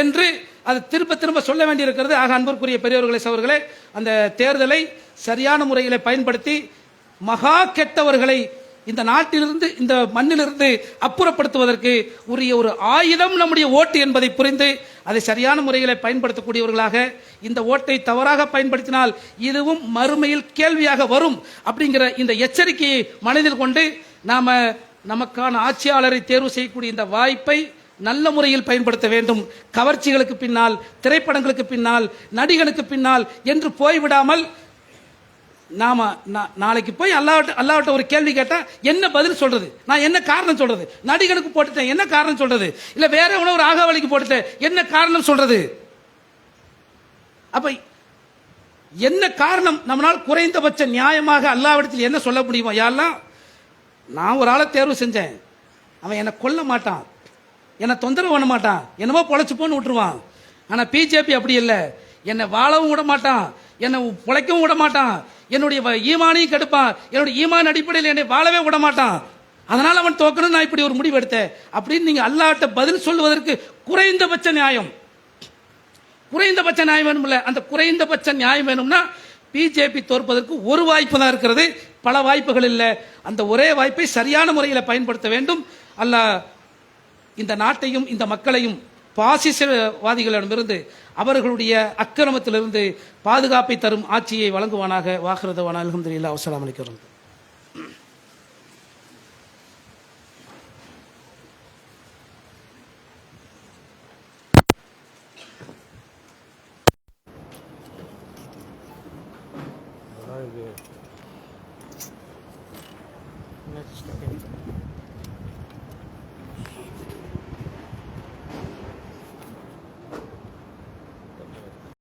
S2: என்று அதை திரும்ப திரும்ப சொல்ல வேண்டியிருக்கிறது. ஆக அன்பிற்குரிய பெரியவர்களே, சகோதரர்களே, அந்த தேர்தலை சரியான முறையில் பயன்படுத்தி மகா கெட்டவர்களை இந்த நாட்டிலிருந்து இந்த மண்ணிலிருந்து அப்புறப்படுத்துவதற்கு உரிய ஒரு ஆயுதம் நம்முடைய ஓட்டு என்பதை புரிந்து அதை சரியான முறையில் பயன்படுத்தக்கூடியவர்களாக, இந்த ஓட்டை தவறாக பயன்படுத்தினால் இதுவும் மறுமையில் கேள்வியாக வரும் அப்படிங்கிற இந்த எச்சரிக்கையை மனதில் கொண்டு நாம நமக்கான ஆட்சியாளரை தேர்வு செய்யக்கூடிய இந்த வாய்ப்பை நல்ல முறையில் பயன்படுத்த வேண்டும். கவர்ச்சிகளுக்கு பின்னால், திரைப்படங்களுக்கு பின்னால், நடிகனுக்கு பின்னால் என்று போய்விடாமல் நாம நாளைக்கு போய் அல்லாஹ்விட்ட ஒரு கேள்வி கேட்டா என்ன பதில் சொல்றது? நான் என்ன காரணம் சொல்றது? நடிகனுக்கு போட்டுட்டேன் என்ன காரணம் சொல்றது? இல்ல வேற ஒரு ராகவலிக்கு போட்டுட்டேன் என்ன காரணம் சொல்றது? அப்ப என்ன காரணம்? நம்மளால் குறைந்தபட்ச நியாயமாக அல்லாஹ்விடத்தில் என்ன சொல்ல முடியுமா? யா அல்லாஹ், நான் ஒரு ஆளை தேர்வு செஞ்சேன், அவன் என்னை கொல்ல மாட்டான், என்னை தொந்தரவு பண்ண மாட்டான், என்னமோ பொழைச்சு போன்னு விட்டுருவான். ஆனா பிஜேபி அப்படி இல்லை, என்னை வாழவும் விட மாட்டான், என்னை பிழைக்கவும் விட மாட்டான், என்னுடைய ஈமானையும் கெடுப்பான், என்னுடைய ஈமான் அடிப்படையில் என்னை வாழவே விட மாட்டான், அதனால அவன் தோக்கணும், நான் இப்படி ஒரு முடிவு எடுத்தேன் அப்படின்னு நீங்க அல்லாஹ்ட்ட பதில் சொல்வதற்கு குறைந்தபட்ச நியாயம் வேணும்ல. அந்த குறைந்தபட்ச நியாயம் வேணும்னா பிஜேபி தோற்பதற்கு ஒரு வாய்ப்பு தான் இருக்கிறது, பல வாய்ப்புகள் இல்லை. அந்த ஒரே வாய்ப்பை சரியான முறையில் பயன்படுத்த வேண்டும். அல்லாஹ் இந்த நாட்டையும் இந்த மக்களையும் பாசிசவாதிகளிடமிருந்து, அவர்களுடைய அக்கிரமத்திலிருந்து பாதுகாப்பை தரும் ஆட்சியை வழங்குவானாக. வாஹிரதவானா அல்ஹம்துலில்லாஹ். அஸ்ஸலாமு அலைக்கும்.